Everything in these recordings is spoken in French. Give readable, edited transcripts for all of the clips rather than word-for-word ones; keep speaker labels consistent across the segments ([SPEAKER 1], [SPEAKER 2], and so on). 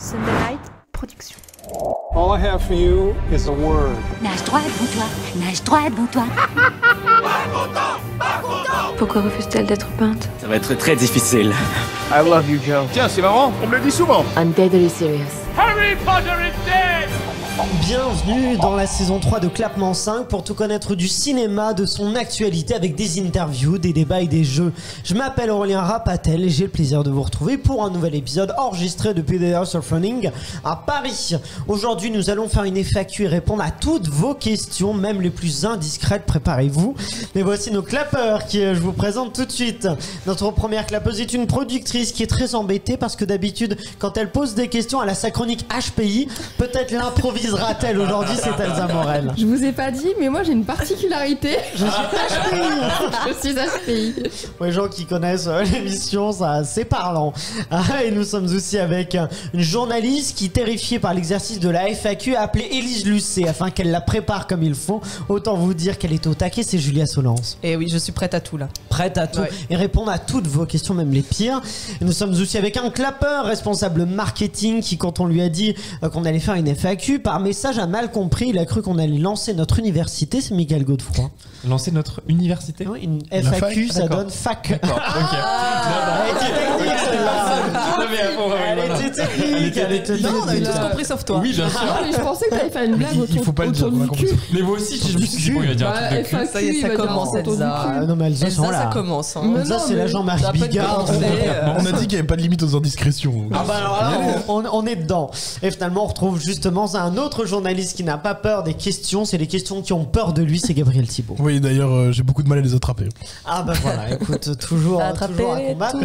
[SPEAKER 1] Sunday Night Production.
[SPEAKER 2] All I have for you is a word.
[SPEAKER 3] Nage droit devant toi, nage droit devant toi.
[SPEAKER 1] Pourquoi refuse-t-elle d'être peinte?
[SPEAKER 4] Ça va être très difficile.
[SPEAKER 2] I love you, Joe.
[SPEAKER 5] Tiens, c'est marrant, on me le dit souvent.
[SPEAKER 6] I'm deadly serious.
[SPEAKER 2] Harry Potter is dead!
[SPEAKER 7] Bienvenue dans la saison 3 de Clapement 5 pour tout connaître du cinéma, de son actualité avec des interviews, des débats et des jeux. Je m'appelle Aurélien Rapatel et j'ai le plaisir de vous retrouver pour un nouvel épisode enregistré depuis The House of Running à Paris. Aujourd'hui, nous allons faire une FAQ et répondre à toutes vos questions, même les plus indiscrètes, préparez-vous. Mais voici nos clappeurs qui je vous présente tout de suite. Notre première clappeuse est une productrice qui est très embêtée parce que d'habitude, quand elle pose des questions, elle a sa chronique HPI. Peut-être l'improvisera-t-elle aujourd'hui, c'est Elsa Morel.
[SPEAKER 8] Je vous ai pas dit, mais moi j'ai une particularité.
[SPEAKER 7] Je suis HPI.
[SPEAKER 8] Je suis HPI.
[SPEAKER 7] Pour les gens qui connaissent l'émission, ça c'est parlant. Et nous sommes aussi avec une journaliste qui, terrifiée par l'exercice de la FAQ, a appelé Élise Lucet afin qu'elle la prépare comme il faut. Autant vous dire qu'elle est au taquet, c'est Julia Solence.
[SPEAKER 9] Et oui, je suis prête à tout là.
[SPEAKER 7] Prête à tout,
[SPEAKER 9] ouais.
[SPEAKER 7] Et répondre à toutes vos questions, même les pires. Et nous sommes aussi avec un clapeur responsable marketing qui, quand on lui a dit qu'on allait faire une FAQ, par message a mal compris. Il a cru qu'on allait lancer notre université. C'est Miguel Godefroy.
[SPEAKER 10] Lancer notre université?
[SPEAKER 7] Oui, une FAQ, ça donne fac.
[SPEAKER 10] D'accord, ok.
[SPEAKER 7] Elle était technique celle-là. Elle était technique.
[SPEAKER 9] Non, on avait tous compris sauf toi.
[SPEAKER 10] Oui, bien sûr.
[SPEAKER 8] Ah, mais je pensais que t'allais faire une blague
[SPEAKER 10] Il faut pas le dire.
[SPEAKER 8] autour du cul.
[SPEAKER 10] Mais moi aussi, je me suis dit, bon, il va dire un truc de cul.
[SPEAKER 9] Ça y est, ça commence, Elsa.
[SPEAKER 7] Non, mais Elsa,
[SPEAKER 9] Elsa, ça commence. Hein.
[SPEAKER 7] Elsa, c'est la Jean-Marie Bigard.
[SPEAKER 5] On a dit qu'il n'y avait pas de limite aux indiscrétions.
[SPEAKER 7] Ah bah alors là, on est dedans. Et finalement, on retrouve justement un autre journaliste qui n'a pas peur des questions. C'est les questions qui ont peur de lui, c'est Gabriel Thibault.
[SPEAKER 5] Oui, d'ailleurs, j'ai beaucoup de mal à les attraper.
[SPEAKER 7] Ah bah voilà, écoute, toujours à combattre.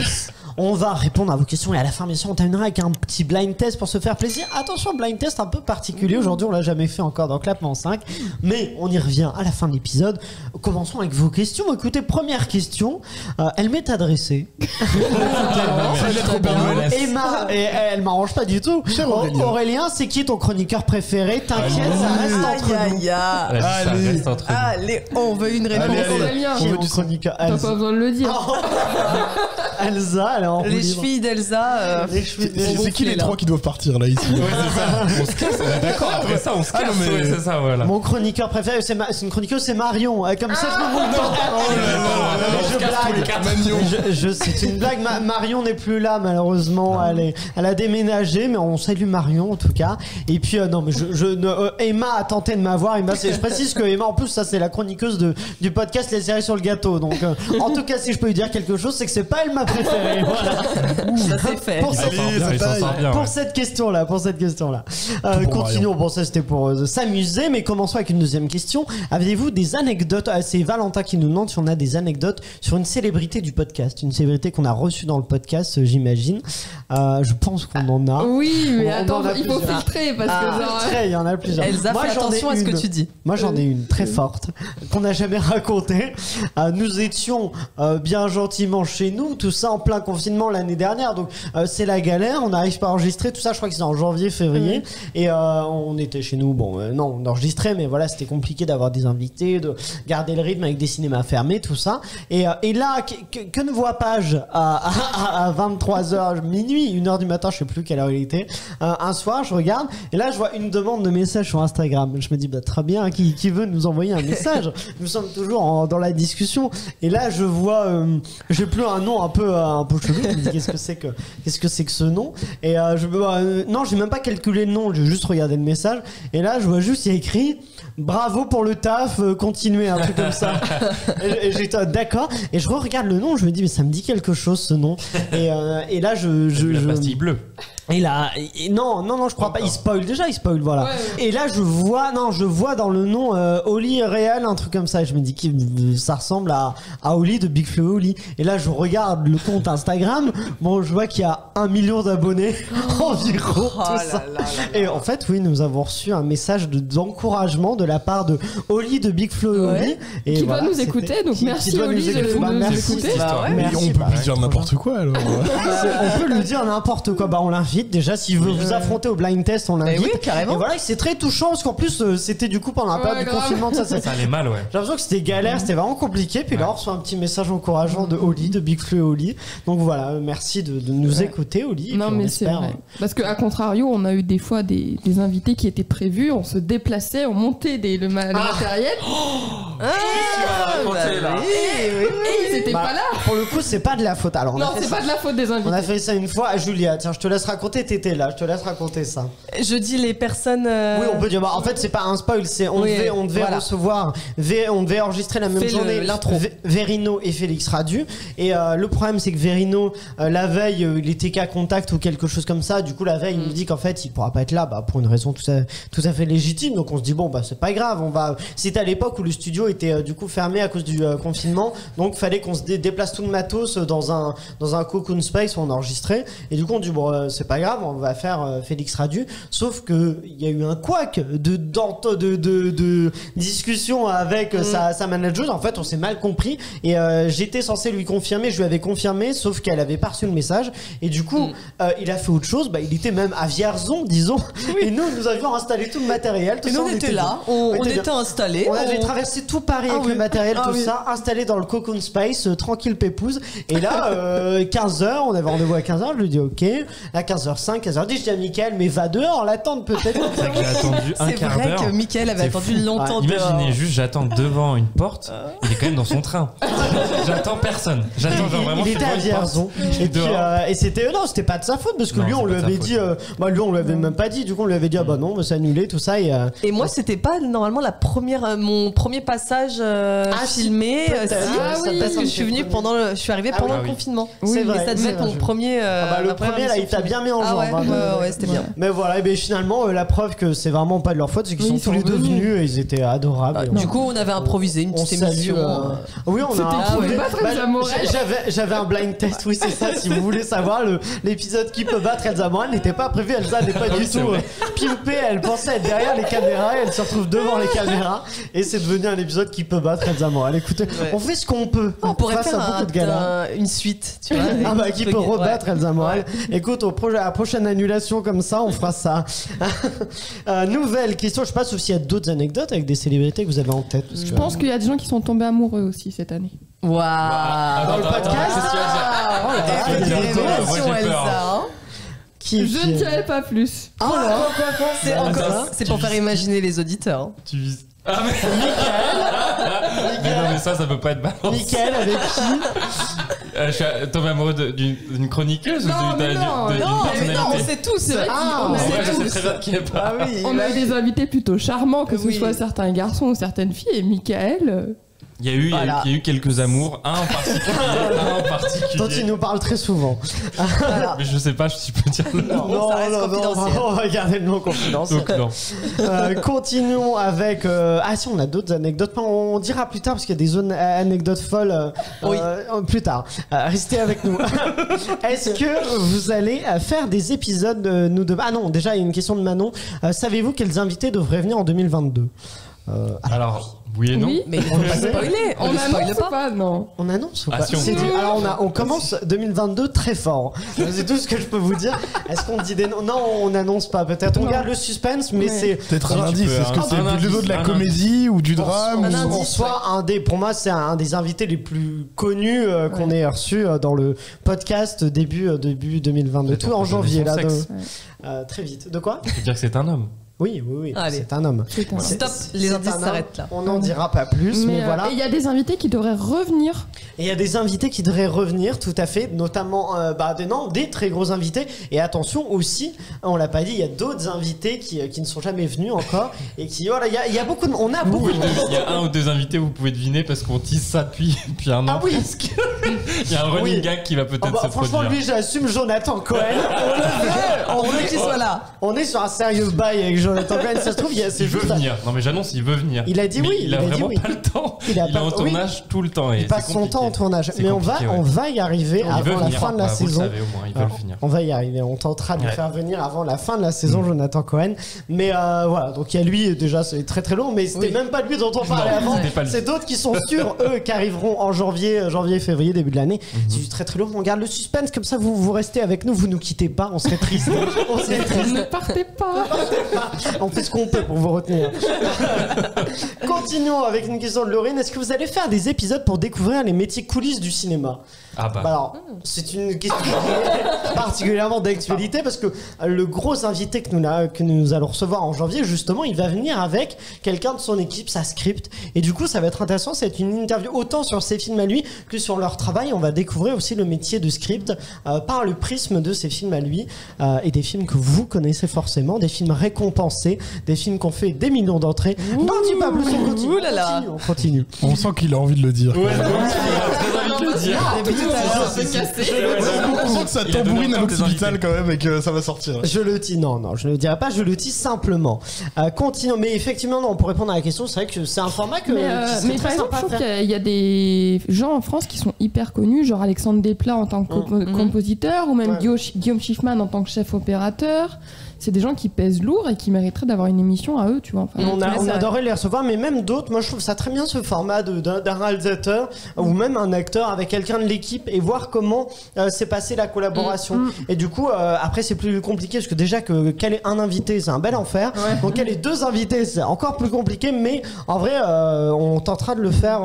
[SPEAKER 7] On va répondre à vos questions et à la fin, bien sûr, on terminera avec un petit blind test pour se faire plaisir. Attention, blind test un peu particulier. Aujourd'hui, on l'a jamais fait encore dans Clapement 5, mais on y revient à la fin de l'épisode. Commençons avec vos questions. Écoutez, première question, elle m'est adressée. Emma, et elle m'arrange pas du tout. Aurélien, c'est qui ton chroniqueur préféré? T'inquiète, ça reste entre nous.
[SPEAKER 9] Allez, on veut une réponse.
[SPEAKER 8] Aurélien,
[SPEAKER 7] Qui est mon chroniqueur?
[SPEAKER 8] t'as pas besoin de le dire.
[SPEAKER 7] Elsa, elle est en roue
[SPEAKER 9] Les
[SPEAKER 7] libre.
[SPEAKER 9] chevilles d'Elsa.
[SPEAKER 5] C'est qui les trois qui doivent partir là, ici?
[SPEAKER 10] Ouais, c'est ça. On se casse, d'accord. Après ça, on se casse. Ouais, c'est ça, voilà.
[SPEAKER 7] Mon chroniqueur préféré, c'est une chroniqueuse, c'est Marion. Comme ça, je me blague. C'est une blague. Marion n'est plus là, malheureusement. Elle a déménagé, mais on salue Marion en tout cas. Et puis, non, mais Emma a tenté de m'avoir. Je précise que Emma, en plus, ça, c'est la chroniqueuse du podcast Les Séries sur le gâteau. Donc, en tout cas, si je peux lui dire quelque chose, c'est que c'est pas elle ma préférée. Voilà.
[SPEAKER 9] Ça c'est fait.
[SPEAKER 7] Pour cette question-là. Continuons. Bon, ça c'était pour s'amuser, mais commençons avec une deuxième question. Avez-vous des anecdotes? C'est Valentin qui nous demande si on a des anecdotes sur une célébrité du podcast, une célébrité qu'on a reçue dans le podcast, j'imagine. Je pense qu'on en a.
[SPEAKER 8] Oui, mais attends, il faut filtrer parce que
[SPEAKER 7] il y en a plusieurs.
[SPEAKER 9] Elsa, fais attention à ce que tu dis.
[SPEAKER 7] Moi, j'en ai une très forte qu'on n'a jamais racontée. Nous étions bien gentiment chez nous, tout ça en plein confinement l'année dernière, donc c'est la galère, on n'arrive pas à enregistrer tout ça, je crois que c'est en janvier, février, et on était chez nous, non, on enregistrait, mais voilà, c'était compliqué d'avoir des invités, de garder le rythme avec des cinémas fermés, tout ça, et là, que ne vois-je à 23h, minuit, 1h du matin, je sais plus quelle heure il était, un soir, je regarde, et là, je vois une demande de message sur Instagram, je me dis, bah très bien, qui veut nous envoyer un message? Nous sommes toujours dans la discussion, et là, je vois, j'ai plus un nom un peu chelou. Je me dis qu'est-ce que c'est que ce nom, et non, j'ai même pas calculé le nom, j'ai juste regardé le message, et là je vois juste il y a écrit bravo pour le taf, continuez, un truc comme ça. Et j'étais d'accord, et je regarde le nom, je me dis mais ça me dit quelque chose ce nom, et là
[SPEAKER 10] La pastille bleue.
[SPEAKER 7] Et là, non, je crois pas. Il spoil, voilà. Ouais. Et là, je vois dans le nom Oli Réal, un truc comme ça. Et je me dis que ça ressemble à Oli de Big Flo Oli. Et là, je regarde le compte Instagram. Bon, je vois qu'il y a 1 million d'abonnés environ. Et en fait, oui, nous avons reçu un message d'encouragement de la part de Oli de Big Flo Oli. Et
[SPEAKER 8] qui
[SPEAKER 7] voilà,
[SPEAKER 8] doit nous écouter. Donc merci Oli de nous écouter.
[SPEAKER 5] On peut lui dire n'importe quoi alors.
[SPEAKER 7] On peut lui dire n'importe quoi. On l'invite l'invite. Déjà, s'il veut vous affronter au blind test, on l'invite.
[SPEAKER 9] Oui, carrément.
[SPEAKER 7] Et voilà, c'est très touchant parce qu'en plus, c'était du coup pendant la période du confinement. Ça
[SPEAKER 10] allait mal, ouais.
[SPEAKER 7] J'ai l'impression que c'était galère, c'était vraiment compliqué. Puis là, on reçoit un petit message encourageant de Oli, de Big Flo et Oli. Donc voilà, merci de nous écouter, Oli.
[SPEAKER 8] Non, mais c'est vrai. Parce qu'à contrario, on a eu des fois des invités qui étaient prévus, on se déplaçait, on montait le matériel. Et ils étaient pas là.
[SPEAKER 7] Pour le coup, c'est pas de la faute. Alors,
[SPEAKER 8] non, c'est pas de la faute des invités.
[SPEAKER 7] On a fait ça une fois. Julia, tiens, je te laisse raconter. T'étais là, je te laisse raconter ça.
[SPEAKER 9] Je dis les personnes.
[SPEAKER 7] Oui, on peut dire. En fait, c'est pas un spoil. C'est on devait recevoir. On devait enregistrer la même journée
[SPEAKER 9] l'intro.
[SPEAKER 7] Verino et Félix Radu. Et le problème, c'est que Verino, la veille, il était qu'à contact ou quelque chose comme ça. Du coup, la veille, il nous dit qu'en fait, il pourra pas être là, pour une raison tout à fait légitime. Donc, on se dit bon, c'est pas grave. C'était à l'époque où le studio était du coup fermé à cause du confinement. Donc, fallait qu'on se déplace tout le matos dans un cocoon space où on enregistrait. Et du coup, on dit bon, c'est pas grave, on va faire Félix Radu. Sauf que il y a eu un couac de discussion avec sa manager. En fait, on s'est mal compris. Et j'étais censé lui confirmer, je lui avais confirmé, sauf qu'elle avait pas reçu le message. Et du coup, il a fait autre chose. Il était même à Vierzon, disons. Et nous avions installé tout le matériel. Tout
[SPEAKER 9] et
[SPEAKER 7] ça,
[SPEAKER 9] nous, on était là. On était installés.
[SPEAKER 7] On avait traversé tout Paris avec le matériel, ça, installé dans le cocoon space, tranquille pépouze. Et là, 15h, on avait rendez-vous à 15h. Je lui dis ok. À 15h05, 15h10, je dis à Mickaël, mais va dehors, l'attendre peut-être.
[SPEAKER 10] C'est que j'ai attendu un quart d'heure.
[SPEAKER 9] C'est vrai que Mickaël avait attendu longtemps dehors.
[SPEAKER 10] Imaginez juste, j'attends devant une porte. Il est quand même dans son train. J'attends personne. J'attends genre vraiment.
[SPEAKER 7] Il était à Vierzon. Et puis, et c'était c'était pas de sa faute parce que lui, on lui avait dit, lui, on lui avait même pas dit. Du coup, on lui avait dit, non, c'est annulé, tout ça.
[SPEAKER 9] Et moi, c'était pas normalement mon premier passage filmé. Parce que je suis venue je suis arrivée pendant le confinement.
[SPEAKER 7] C'est vrai.
[SPEAKER 9] Et ça devait être mon premier.
[SPEAKER 7] Le premier, là, il t'a bien mis en jambe.
[SPEAKER 9] Ouais, c'était bien.
[SPEAKER 7] Mais voilà, et finalement, la preuve que c'est vraiment pas de leur faute, c'est qu'ils sont tous les deux venus et ils étaient adorables.
[SPEAKER 9] Du coup, on avait improvisé une petite émission.
[SPEAKER 7] Oui, on a.
[SPEAKER 8] C'était
[SPEAKER 7] J'avais un blind test, oui, c'est ça. Si vous voulez savoir, l'épisode qui peut battre Elsa Moran n'était pas prévu. Elsa n'est pas du tout pimpée. Elle pensait être derrière les caméras et elle se retrouve devant les caméras. Et c'est devenu un épisode qui peut battre Elsa Moran. Écoutez, on fait ce qu'on peut.
[SPEAKER 9] On pourrait faire une suite, tu vois.
[SPEAKER 7] Qui peut rebattre Elsa Moran. Écoute, à la prochaine annulation comme ça, on fera ça. Nouvelle question, je sais pas s'il y a d'autres anecdotes avec des célébrités que vous avez en tête.
[SPEAKER 8] Je pense qu'il y a des gens qui sont tombés amoureux aussi cette année.
[SPEAKER 9] Waouh.
[SPEAKER 7] Dans le podcast.
[SPEAKER 8] Je ne dirais pas plus.
[SPEAKER 9] C'est pour faire imaginer les auditeurs.
[SPEAKER 10] Tu vises. Ah mais non mais ça peut pas être balancé.
[SPEAKER 7] Mickaël avec qui
[SPEAKER 10] je suis tombé amoureux d'une chroniqueuse ou d'une personnalité.
[SPEAKER 9] On sait tous.
[SPEAKER 8] C'est vrai
[SPEAKER 10] je sais très bien qui est pas.
[SPEAKER 8] On a eu des invités plutôt charmants, que ce soit certains garçons ou certaines filles, et Mickaël.
[SPEAKER 10] Il y a eu quelques amours, un en particulier.
[SPEAKER 7] Dont il nous parle très souvent.
[SPEAKER 10] Mais je sais pas si je peux dire le nom.
[SPEAKER 7] Non, on va garder le nom confidentiel.
[SPEAKER 10] Donc non.
[SPEAKER 7] Continuons avec... si, on a d'autres anecdotes. On dira plus tard, parce qu'il y a des zones anecdotes folles plus tard. Restez avec nous. Est-ce que vous allez faire des épisodes nous de... Ah non, déjà, il y a une question de Manon. Savez-vous quels invités devraient venir en 2022
[SPEAKER 10] Alors... Oui et non.
[SPEAKER 8] Oui,
[SPEAKER 9] mais on va pas spoiler.
[SPEAKER 8] On annonce pas, non.
[SPEAKER 7] On annonce ou pas
[SPEAKER 10] si on
[SPEAKER 7] Alors on commence 2022 très fort. C'est tout ce que je peux vous dire. Est-ce qu'on dit des noms? Non, on n'annonce pas. Peut-être on garde le suspense, mais c'est
[SPEAKER 5] peut-être un indice. Est-ce que c'est plutôt de la comédie ou du drame?
[SPEAKER 7] En soi, pour moi, c'est un des invités les plus connus qu'on ait reçu dans le podcast début 2022, tout en janvier là. Très vite. De quoi?
[SPEAKER 10] Je veux dire que c'est un homme.
[SPEAKER 7] Oui, c'est un homme.
[SPEAKER 9] Stop, les indices s'arrêtent là.
[SPEAKER 7] On n'en dira pas plus, mais voilà.
[SPEAKER 8] Et il y a des invités qui devraient revenir.
[SPEAKER 7] Et il y a des invités qui devraient revenir, tout à fait, notamment des très gros invités. Et attention aussi, on l'a pas dit, il y a d'autres invités qui ne sont jamais venus encore et qui voilà, il y a beaucoup de, on a beaucoup.
[SPEAKER 10] Il y a un ou deux invités, vous pouvez deviner parce qu'on tease ça depuis un an.
[SPEAKER 7] Ah oui.
[SPEAKER 10] Il y a un running gag qui va peut-être se
[SPEAKER 7] franchement,
[SPEAKER 10] produire.
[SPEAKER 7] lui, j'assume Jonathan Cohen.
[SPEAKER 9] On veut qu'il soit là.
[SPEAKER 7] On est sur un sérieux bail avec Jonathan Cohen, ça se trouve,
[SPEAKER 10] il veut venir. Non mais j'annonce, il veut venir.
[SPEAKER 7] Il a dit oui.
[SPEAKER 10] Il a vraiment pas le temps. Il est en tournage tout le temps.
[SPEAKER 7] Il passe son temps en tournage. Mais on va y arriver avant la fin de la saison.
[SPEAKER 10] Vous le savez au moins, il veut le finir.
[SPEAKER 7] On va y arriver. On tentera de le faire venir avant la fin de la saison, Jonathan Cohen. Mais voilà, donc il y a lui, déjà, c'est très très long, mais c'était même pas lui dont on parlait avant. C'est d'autres qui sont sûrs, eux, qui arriveront en janvier, février, début de l'année. C'est très très long. On garde le suspense, comme ça vous restez avec nous, vous nous quittez pas, on serait triste.
[SPEAKER 8] Ne partez pas.
[SPEAKER 7] On fait ce qu'on peut pour vous retenir. Continuons avec une question de Laurine. Est-ce que vous allez faire des épisodes pour découvrir les métiers coulisses du cinéma? Alors, c'est une question particulièrement d'actualité parce que le gros invité que nous allons recevoir en janvier, justement, il va venir avec quelqu'un de son équipe, sa script. Et du coup, ça va être intéressant. C'est une interview autant sur ses films à lui que sur leur travail. On va découvrir aussi le métier de script par le prisme de ses films à lui et des films que vous connaissez forcément, des films récompensés, des films qui ont fait des millions d'entrées. Non, dis pas plus, on continue.
[SPEAKER 5] On sent qu'il a envie de le dire.
[SPEAKER 10] Ouais, il a très envie de le dire.
[SPEAKER 5] On sent que ça tambourine à l'hôpital quand même et que ça va sortir.
[SPEAKER 7] Je le dis, non, je ne le dirai pas, je le dis simplement. Continuons, mais effectivement, non, pour répondre à la question, c'est vrai que c'est un format que.
[SPEAKER 8] Mais par exemple, je trouve qu'il y a des gens en France qui sont hyper connus, genre Alexandre Desplat en tant que compositeur, ou même Guillaume Schiffman en tant que chef opérateur. C'est des gens qui pèsent lourd et qui mériteraient d'avoir une émission à eux, tu vois. Enfin,
[SPEAKER 7] on adorait les recevoir, mais même d'autres. Moi, je trouve ça très bien ce format d'un réalisateur ou même un acteur avec quelqu'un de l'équipe et voir comment s'est passée la collaboration. Et du coup, après, c'est plus compliqué parce que déjà qu'elle ait un invité, c'est un bel enfer. Donc, qu'elle ait deux invités, c'est encore plus compliqué. Mais en vrai, on tentera de le faire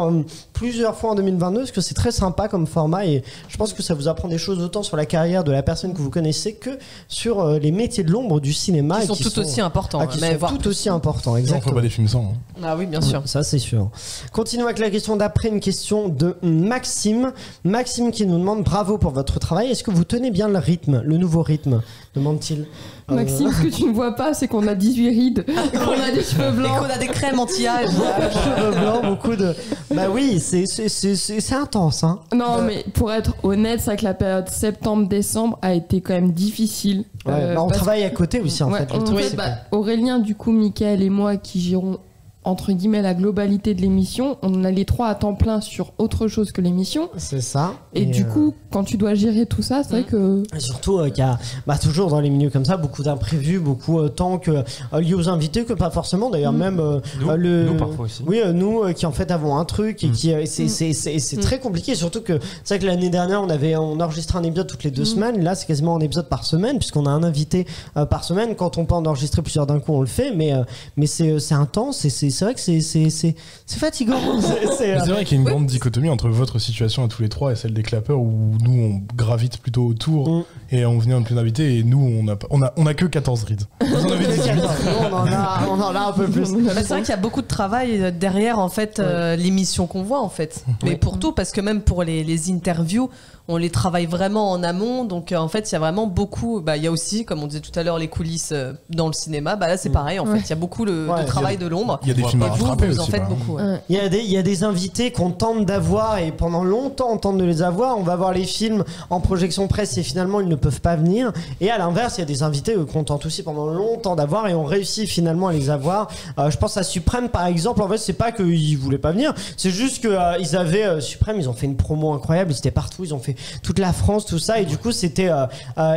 [SPEAKER 7] plusieurs fois en 2022 parce que c'est très sympa comme format et je pense que ça vous apprend des choses autant sur la carrière de la personne que vous connaissez que sur les métiers de l'ombre du cinéma
[SPEAKER 9] qui sont tout aussi importants.
[SPEAKER 7] Tout aussi importants, exactement.
[SPEAKER 5] On fait pas des films sans.
[SPEAKER 9] Ah oui, bien sûr.
[SPEAKER 7] Ça, c'est sûr. Continuons avec la question d'après, une question de Maxime. Maxime qui nous demande bravo pour votre travail. Est-ce que vous tenez bien le rythme, le nouveau rythme, demande-t-il.
[SPEAKER 8] Maxime, ce que tu ne vois pas, c'est qu'on a 18 rides, qu'on a des cheveux blancs.
[SPEAKER 9] Et qu'on a des crèmes anti-âge.
[SPEAKER 7] Cheveux blancs, beaucoup de. Bah oui, c'est intense, hein.
[SPEAKER 8] Non, mais pour être honnête, c'est vrai que la période septembre-décembre a été quand même difficile.
[SPEAKER 7] On travaille à côté aussi, en fait.
[SPEAKER 8] Aurélien, du coup, Mickaël et moi qui gérons entre guillemets la globalité de l'émission, on a les trois à temps plein sur autre chose que l'émission.
[SPEAKER 7] C'est ça.
[SPEAKER 8] Et du coup, quand tu dois gérer tout ça, c'est vrai que...
[SPEAKER 7] Et surtout qu'il y a toujours dans les milieux comme ça beaucoup d'imprévus, beaucoup tant que liés aux invités que pas forcément. D'ailleurs même
[SPEAKER 10] nous parfois aussi.
[SPEAKER 7] Oui, nous qui en fait avons un truc et qui c'est très compliqué. Surtout que c'est vrai que l'année dernière on enregistrait un épisode toutes les 2 semaines. Là c'est quasiment un épisode par semaine puisqu'on a un invité par semaine. Quand on peut en enregistrer plusieurs d'un coup on le fait, mais c'est intense et c'est vrai que c'est fatigant.
[SPEAKER 5] C'est vrai qu'il y a une grande dichotomie entre votre situation à tous les trois et celle des clappeurs où nous on gravite plutôt autour et on vient de plus d'invités et nous on a que 14 rides. Vous en avez 18.
[SPEAKER 7] on en a un peu plus.
[SPEAKER 9] C'est vrai qu'il y a beaucoup de travail derrière en fait l'émission qu'on voit en fait. Mais pour tout, parce que même pour les interviews on les travaille vraiment en amont, donc en fait il y a vraiment beaucoup, il y a aussi comme on disait tout à l'heure les coulisses dans le cinéma, là c'est pareil en fait, il y a beaucoup de travail de l'ombre.
[SPEAKER 5] Il y a des films à rattraper aussi.
[SPEAKER 9] Vous en faites beaucoup.
[SPEAKER 7] Il y a des invités qu'on tente d'avoir et pendant longtemps on tente de les avoir, on va voir les films en projection presse et finalement ils ne peuvent pas venir, et à l'inverse il y a des invités qu'on tente aussi pendant longtemps d'avoir et on réussit finalement à les avoir. Je pense à Suprême par exemple, en fait c'est pas qu'ils voulaient pas venir, c'est juste que ils avaient Suprême, ils ont fait une promo incroyable, ils étaient partout, ils ont fait toute la France, tout ça, et du coup c'était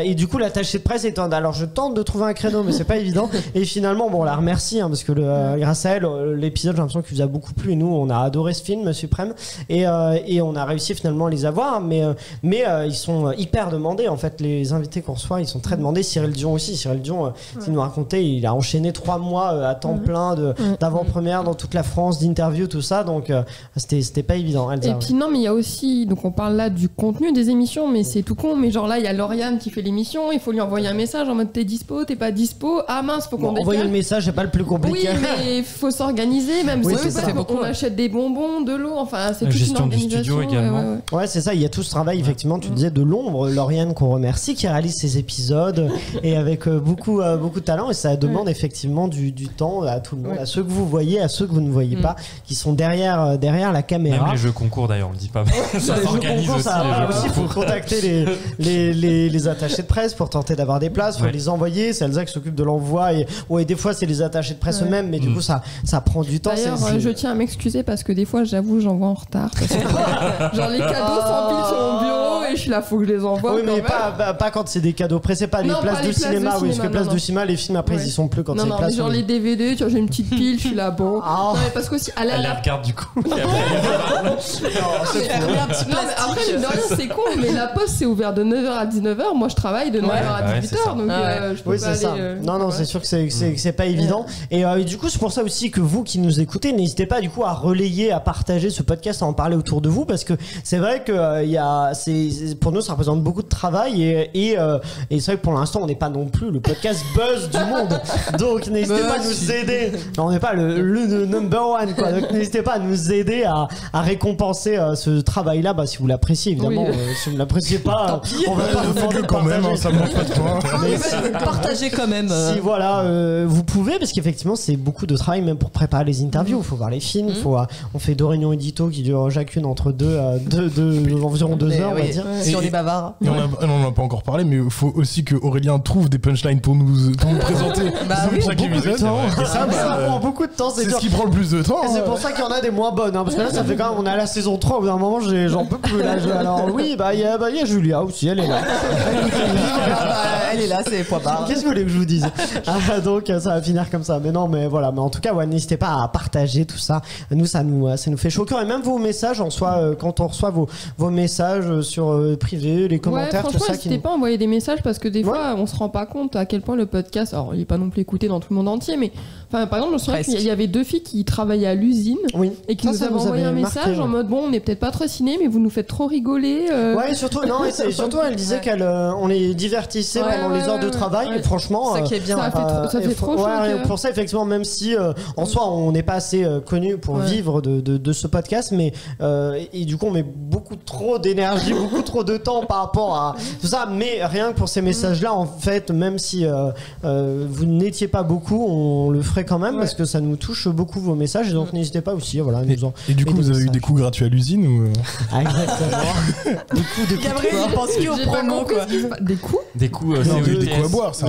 [SPEAKER 7] et du coup l'attaché de presse étant, alors je tente de trouver un créneau mais c'est pas évident, et finalement on la remercie parce que grâce à elle l'épisode j'ai l'impression qu'il vous a beaucoup plu et nous on a adoré ce film Suprême et on a réussi finalement à les avoir, mais ils sont hyper demandés en fait, les invités qu'on reçoit ils sont très demandés. Cyril Dion aussi, il nous racontait, il a enchaîné 3 mois à temps plein d'avant-première dans toute la France, d'interviews, tout ça, donc c'était pas évident.
[SPEAKER 8] Et puis non mais il y a aussi, donc on parle là du contenu des émissions, mais c'est tout con, mais genre là il y a Lauriane qui fait l'émission, il faut lui envoyer un message en mode t'es dispo, t'es pas dispo, ah mince faut qu'on décale.
[SPEAKER 7] Envoyer le message c'est pas le plus compliqué.
[SPEAKER 8] Oui mais faut s'organiser, même on achète des bonbons, de l'eau, enfin c'est toute une organisation.
[SPEAKER 10] Du studio également.
[SPEAKER 7] Ouais c'est ça, il y a tout ce travail effectivement, tu disais de l'ombre, Lauriane qu'on remercie merci, qui réalise ces épisodes et avec beaucoup de talent, et ça demande effectivement du temps à tout le monde, à ceux que vous voyez, à ceux que vous ne voyez pas, qui sont derrière la caméra.
[SPEAKER 10] Même les jeux concours d'ailleurs, on le dit pas. Ça s'organise aussi.
[SPEAKER 7] Il faut contacter les attachés de presse pour tenter d'avoir des places, faut les envoyer. C'est Elsa qui s'occupe de l'envoi et des fois c'est les attachés de presse eux-mêmes, mais du coup ça prend du temps.
[SPEAKER 8] D'ailleurs, je tiens à m'excuser parce que des fois j'avoue j'envoie en retard. Parce que, genre les cadeaux s'empilent sur mon bureau et je suis là, faut que je les envoie.
[SPEAKER 7] Oui, mais pas quand c'est des cadeaux pressés, pas les places de cinéma. Oui, parce que places de cinéma, les films après ils y sont plus quand c'est les places.
[SPEAKER 8] Genre les DVD, tu vois, j'ai une petite pile, je suis là, bon. Non, mais parce qu'aussi
[SPEAKER 10] elle la regarde du coup.
[SPEAKER 8] Après, c'est con, mais la poste c'est ouvert de 9h à 19h. Moi je travaille de 9h à 18h, donc je peux pas aller.
[SPEAKER 7] Non, c'est sûr que c'est pas évident. Et du coup, c'est pour ça aussi que vous qui nous écoutez, n'hésitez pas du coup à relayer, à partager ce podcast, à en parler autour de vous, parce que c'est vrai que pour nous ça représente beaucoup de travail et c'est vrai que pour l'instant on n'est pas non plus le podcast buzz du monde, donc n'hésitez pas à nous aider. Non, on n'est pas le number one, quoi. Donc n'hésitez pas à nous aider à récompenser ce travail-là, si vous l'appréciez évidemment. Si vous ne l'appréciez pas, on va pas vous demander de
[SPEAKER 5] quand même,
[SPEAKER 7] partager.
[SPEAKER 5] ça mange pas de pain.
[SPEAKER 9] Partagez quand même.
[SPEAKER 7] Si vous pouvez, parce qu'effectivement c'est beaucoup de travail même pour préparer les interviews. Il faut voir les films, on fait 2 réunions édito qui durent chacune entre environ 2 heures, on va dire.
[SPEAKER 9] Si on est bavard.
[SPEAKER 5] Et on n'en a pas encore parlé, mais il faut aussi que Aurélien trouve des punchlines pour nous présenter chaque épisode.
[SPEAKER 7] Et ça prend beaucoup de temps,
[SPEAKER 5] c'est ce qui prend le plus de temps.
[SPEAKER 7] Et c'est pour ça qu'il y en a des moins bonnes, parce que là ça fait quand même, on est à la saison 3, au bout d'un moment j'en peux plus là. Alors oui, il y a Julia aussi, elle est là.
[SPEAKER 9] Elle est là, c'est point barre.
[SPEAKER 7] Qu'est-ce que vous voulez que je vous dise? Donc ça va finir comme ça. Mais non, mais voilà. Mais en tout cas, n'hésitez pas à partager tout ça. Nous, ça nous fait chaud au cœur. Et même vos messages, quand on reçoit vos messages sur privé, les commentaires, tout
[SPEAKER 8] franchement,
[SPEAKER 7] ça.
[SPEAKER 8] N'hésitez pas à envoyer des messages, parce que des fois, on se rend pas compte à quel point le podcast, alors il est pas non plus écouté dans tout le monde entier, mais par exemple, je me souviens qu'il y avait 2 filles qui travaillaient à l'usine et qui nous avaient envoyé un message en mode on n'est peut-être pas très ciné, mais vous nous faites trop rigoler.
[SPEAKER 7] Ouais, surtout elle disait on les divertissait pendant les heures de travail. Et franchement,
[SPEAKER 9] ça qui est bien.
[SPEAKER 8] Ça fait trop chaud.
[SPEAKER 7] Pour ça, effectivement, même si en soi on n'est pas assez connu pour vivre de ce podcast, mais et du coup on met beaucoup trop d'énergie, beaucoup trop de temps par rapport à tout ça. Mais rien que pour ces messages-là, en fait, même si vous n'étiez pas beaucoup, on le ferait quand même, parce que ça nous touche beaucoup vos messages. Et donc n'hésitez pas aussi,
[SPEAKER 5] Et du coup, vous avez eu des coups gratuits à l'usine ou
[SPEAKER 7] exactement. Des coups
[SPEAKER 9] Gabriel, il pense qu'il est promo, quoi.
[SPEAKER 10] Des coups
[SPEAKER 5] des coups à boire, ça.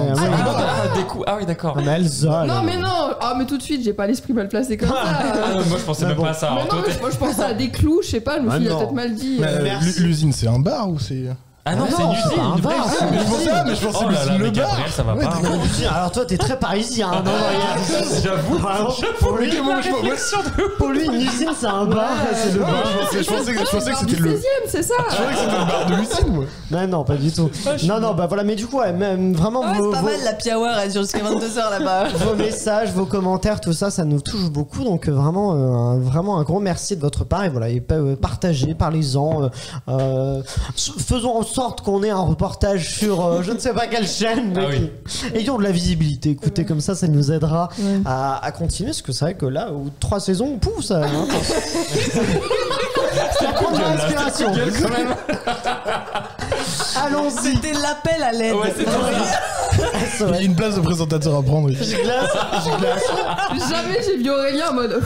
[SPEAKER 10] Des coups. Ah oui, d'accord.
[SPEAKER 7] Mais Elsa.
[SPEAKER 8] Non, mais non. Mais tout de suite, j'ai pas l'esprit mal placé comme ça.
[SPEAKER 10] Moi, je pensais même pas à ça.
[SPEAKER 8] Mais non, moi, je pensais à des clous, je sais pas. Je me suis dit, il a peut-être mal dit.
[SPEAKER 5] L'usine, c'est un bar ou c'est...
[SPEAKER 10] Ah non, c'est une usine, une vraie usine.
[SPEAKER 5] Mais je pensais que le bar.
[SPEAKER 10] Gabriel, ça va pas.
[SPEAKER 7] Alors toi, t'es très parisien.
[SPEAKER 10] J'avoue.
[SPEAKER 7] Pour lui, une usine, c'est un bar. C'est le bar.
[SPEAKER 5] Je pensais que c'était le
[SPEAKER 8] 16e, c'est ça.
[SPEAKER 5] Je croyais que c'était le bar de l'usine, moi.
[SPEAKER 7] Mais non, pas du tout. Non, voilà. Mais du coup, même vraiment,
[SPEAKER 9] c'est pas mal, la Piaware, elle dure jusqu'à 22h là-bas.
[SPEAKER 7] Vos messages, vos commentaires, tout ça, ça nous touche beaucoup. Donc vraiment un gros merci de votre part. Et voilà, partagez, parlez-en. Faisons en sorte qu'on ait un reportage sur je ne sais pas quelle chaîne, mais ayons de la visibilité. Écoutez, comme ça nous aidera à continuer, parce que c'est vrai que là, 3 saisons, pouf, ça. Ça prend de l'inspiration. Allons-y.
[SPEAKER 9] C'était l'appel à l'aide.
[SPEAKER 10] Ouais, c'est
[SPEAKER 5] Il y a une place de présentateur à prendre.
[SPEAKER 7] Je glace.
[SPEAKER 8] Jamais j'ai vu Aurélien en mode là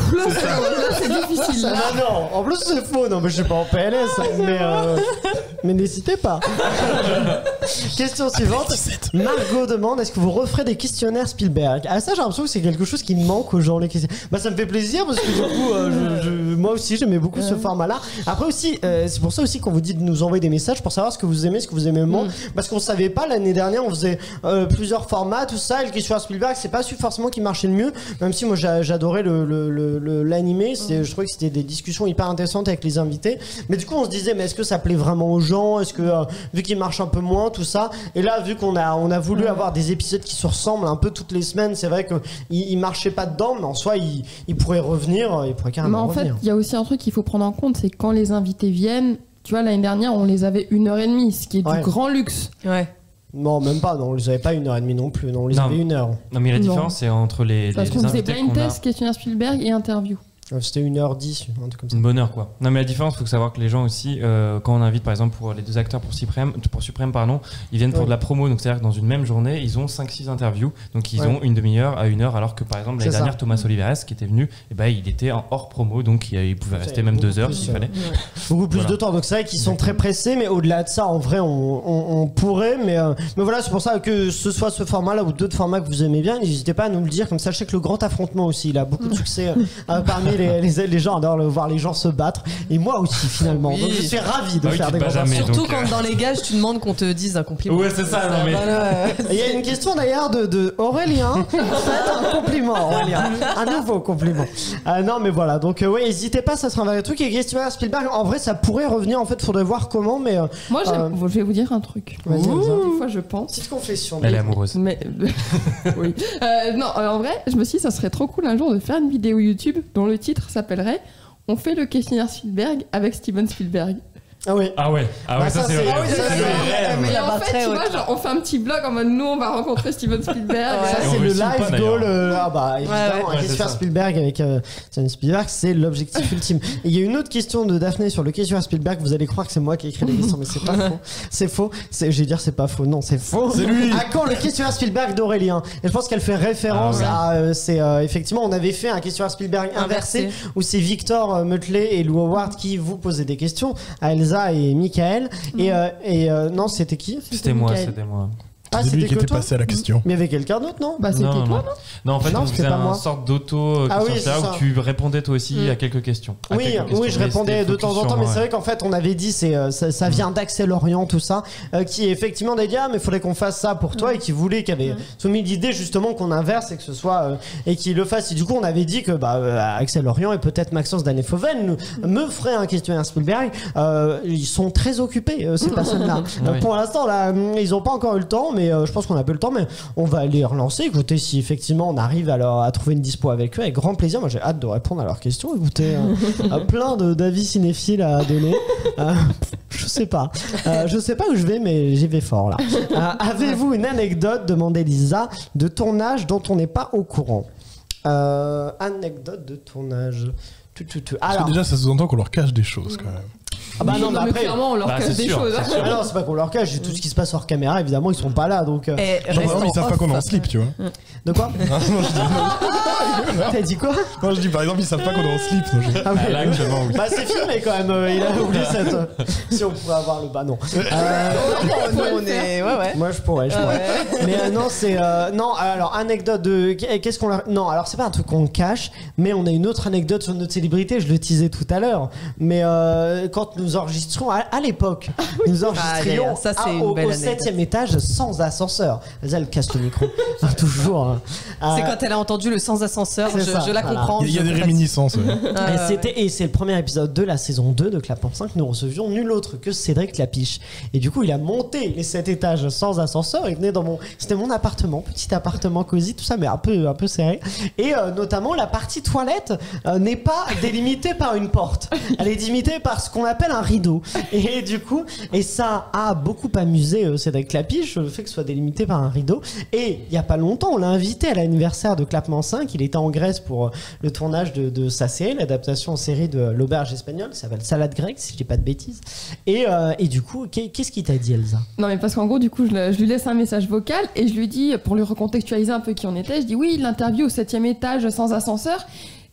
[SPEAKER 8] c'est difficile. Là.
[SPEAKER 7] Non, en plus c'est faux. Non, mais je suis pas en PLS, mais n'hésitez pas. Question suivante. Margot demande, est-ce que vous referez des questionnaires Spielberg? Ah, ça, j'ai l'impression que c'est quelque chose qui manque aux gens, les questions. Ça me fait plaisir, parce que du coup moi aussi j'aimais beaucoup ce format-là. Après aussi, c'est pour ça aussi qu'on vous dit de nous envoyer des messages pour savoir ce que vous aimez, ce que vous aimez moins, parce qu'on savait pas. L'année dernière on faisait plusieurs formats, tout ça, et le question à Spielberg, c'est pas celui forcément qui marchait le mieux, même si moi j'adorais l'animé. Je trouvais que c'était des discussions hyper intéressantes avec les invités, mais du coup on se disait, mais est-ce que ça plaît vraiment aux gens, est-ce que vu qu'il marche un peu moins, tout ça, et là vu qu'on a voulu avoir des épisodes qui se ressemblent un peu toutes les semaines, c'est vrai qu'il marchait pas dedans, mais en soi il pourrait revenir, il pourrait carrément revenir.
[SPEAKER 8] Mais en fait il y a aussi un truc qu'il faut prendre en compte, c'est quand les invités viennent, tu vois, l'année dernière on les avait 1h30, ce qui est du grand luxe.
[SPEAKER 7] Non, même pas, non, on les avait pas 1h30 non plus, non, on les avait 1 heure.
[SPEAKER 10] Non, mais la différence c'est entre les
[SPEAKER 8] parce qu'on faisait
[SPEAKER 10] invités
[SPEAKER 8] blind test, questionnaire Spielberg et interview.
[SPEAKER 7] C'était 1h10, un truc comme ça.
[SPEAKER 10] Une bonne heure, quoi. Non, mais la différence, il faut savoir que les gens aussi, quand on invite par exemple pour les 2 acteurs pour Suprême, ils viennent pour de la promo. Donc c'est-à-dire que dans une même journée, ils ont 5-6 interviews. Donc ils ont une demi-heure à 1 heure, alors que par exemple l'année dernière, Thomas Oliveres qui était venu, il était en hors promo, donc il pouvait rester même 2 heures s'il fallait.
[SPEAKER 7] Beaucoup plus de temps. Donc c'est vrai qu'ils sont très pressés, mais au-delà de ça, en vrai, on pourrait. Mais voilà, c'est pour ça que ce soit ce format-là ou d'autres formats que vous aimez bien, n'hésitez pas à nous le dire. Comme ça, je sais que le grand affrontement aussi, il a beaucoup de succès parmi les gens adorent voir les gens se battre, et moi aussi finalement. Donc je suis ravi de faire des grands affrontements.
[SPEAKER 9] Surtout quand dans les gages tu demandes qu'on te dise un compliment.
[SPEAKER 10] Ouais, c'est ça. Non, mais...
[SPEAKER 7] Il y a une question d'ailleurs de Aurélien. Faites un compliment, Aurélien. Un nouveau compliment. Non mais voilà, donc ouais, n'hésitez pas, ça sera un vrai truc. Et Steven Spielberg, en vrai ça pourrait revenir, en fait faudrait voir comment, mais
[SPEAKER 8] moi je vais vous dire un truc.
[SPEAKER 7] Vas-y,
[SPEAKER 8] Des fois je pense.
[SPEAKER 7] Petite confession.
[SPEAKER 10] Elle est amoureuse.
[SPEAKER 8] Mais oui. Non, en vrai, je me suis dit ça serait trop cool un jour de faire une vidéo YouTube dont le titre s'appellerait On fait le questionnaire Spielberg avec Steven Spielberg.
[SPEAKER 7] Ah ouais.
[SPEAKER 10] Ça c'est vrai.
[SPEAKER 8] Mais en fait, tu vois, genre, on fait un petit blog en mode nous on va rencontrer Steven Spielberg.
[SPEAKER 7] Ça c'est le live goal. Évidemment, questionnaire Spielberg avec Steven Spielberg, c'est l'objectif ultime. Et il y a une autre question de Daphné sur le questionnaire Spielberg. Vous allez croire que c'est moi qui ai écrit les questions, mais c'est pas faux. C'est faux. Je vais dire c'est pas faux. Non, c'est faux.
[SPEAKER 5] C'est lui.
[SPEAKER 7] À quand le questionnaire Spielberg d'Aurélien? Et je pense qu'elle fait référence à. Effectivement, on avait fait un questionnaire Spielberg inversé où c'est Victor Mutley et Lou Howard qui vous posaient des questions à Elsa et Michael. Et non, c'était qui?
[SPEAKER 10] C'était moi.
[SPEAKER 5] C'est lui qui était passé à la question.
[SPEAKER 7] Mais il y avait quelqu'un d'autre, non?
[SPEAKER 8] Bah c'était toi, non?
[SPEAKER 10] Non, en fait,
[SPEAKER 7] Non,
[SPEAKER 10] on faisait une sorte d'auto où tu répondais toi aussi à quelques questions.
[SPEAKER 7] Oui, je répondais de temps en temps, mais c'est vrai qu'en fait, on avait dit, ça vient d'Axel Orient, tout ça, qui effectivement a dit, mais il faudrait qu'on fasse ça pour toi, et qui avait soumis l'idée justement qu'on inverse et que ce soit, et qu'il le fasse. Et du coup, on avait dit que Axel Orient et peut-être Maxence Danet-Fauven me feraient un questionnaire Spielberg. Ils sont très occupés, ces personnes-là. Pour l'instant, là, ils n'ont pas encore eu le temps, mais je pense qu'on a peu le temps, mais on va les relancer. Écoutez, si effectivement on arrive à trouver une dispo avec eux, avec grand plaisir. Moi j'ai hâte de répondre à leurs questions. Écoutez, plein d'avis cinéphiles à donner. Je sais pas où je vais, mais j'y vais fort là. Avez-vous une anecdote, demandait Lisa, de tournage dont on n'est pas au courant? Anecdote de tournage.
[SPEAKER 5] Parce que déjà ça sous-entend qu'on leur cache des choses quand même.
[SPEAKER 8] Non, mais après, clairement, on leur cache des choses.
[SPEAKER 7] Non, c'est pas qu'on leur cache, tout ce qui se passe hors caméra, évidemment, ils sont pas là. Donc,
[SPEAKER 5] ils savent pas qu'on est en slip, tu vois.
[SPEAKER 7] De quoi? T'as dit quoi?
[SPEAKER 5] Non, je dis par exemple, ils savent pas qu'on est en slip.
[SPEAKER 7] C'est filmé quand même, il a oublié cette. Si on pouvait avoir le non.
[SPEAKER 9] On est. Ouais.
[SPEAKER 7] Moi, je pourrais. Mais non, c'est. Non, alors, anecdote de. Qu'est-ce qu'on leur. Non, alors, c'est pas un truc qu'on cache, mais on a une autre anecdote sur notre célébrité, je le teasais tout à l'heure. Mais quand nous enregistrons à l'époque, nous enregistrions au 7ème étage sans ascenseur. Elle casse le micro. Toujours.
[SPEAKER 9] C'est quand elle a entendu le sans ascenseur, je la comprends.
[SPEAKER 5] Il y a des réminiscences.
[SPEAKER 7] Et c'est le premier épisode de la saison 2 de Clap en 5. Nous recevions nul autre que Cédric Lapiche. Et du coup, il a monté les 7 étages sans ascenseur. Il venait c'était mon appartement, petit appartement cosy, tout ça, mais un peu serré. Et notamment, la partie toilette n'est pas délimitée par une porte. Elle est délimitée par ce qu'on appelle un rideau. Et du coup, ça a beaucoup amusé Cédric Lapiche, le fait que ce soit délimité par un rideau. Et il y a pas longtemps, on l'a invité à l'anniversaire de Clapement 5. Il était en Grèce pour le tournage de sa série, l'adaptation en série de l'auberge espagnole, ça s'appelle Salade grecque, si je dis pas de bêtises. Et du coup, qu'est-ce qu'il t'a dit, Elsa?
[SPEAKER 8] Non, mais parce qu'en gros, du coup, je lui laisse un message vocal et je lui dis, pour lui recontextualiser un peu qui on était, je dis oui, l'interview au 7ème étage sans ascenseur.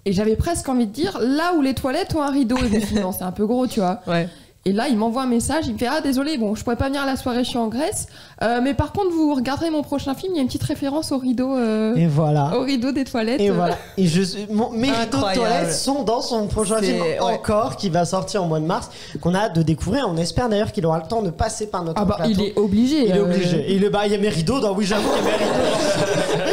[SPEAKER 8] Et j'avais presque envie de dire là où les toilettes ont un rideau. Et je me suis dit, non, c'est un peu gros, tu vois. Ouais. Et là, il m'envoie un message, il me fait désolé, bon, je pourrais pas venir à la soirée, je suis en Grèce, mais par contre, vous regarderez mon prochain film, il y a une petite référence au rideau,
[SPEAKER 7] et voilà.
[SPEAKER 8] Au rideau des toilettes.
[SPEAKER 7] Et voilà. Et mes rideaux de toilettes sont dans son prochain film encore, qui va sortir en mois de mars, qu'on a hâte de découvrir. On espère d'ailleurs qu'il aura le temps de passer par notre plateau.
[SPEAKER 8] Il est obligé.
[SPEAKER 7] Il est obligé. Il y a mes rideaux dans. Oui, j'avoue qu'il y a mes rideaux.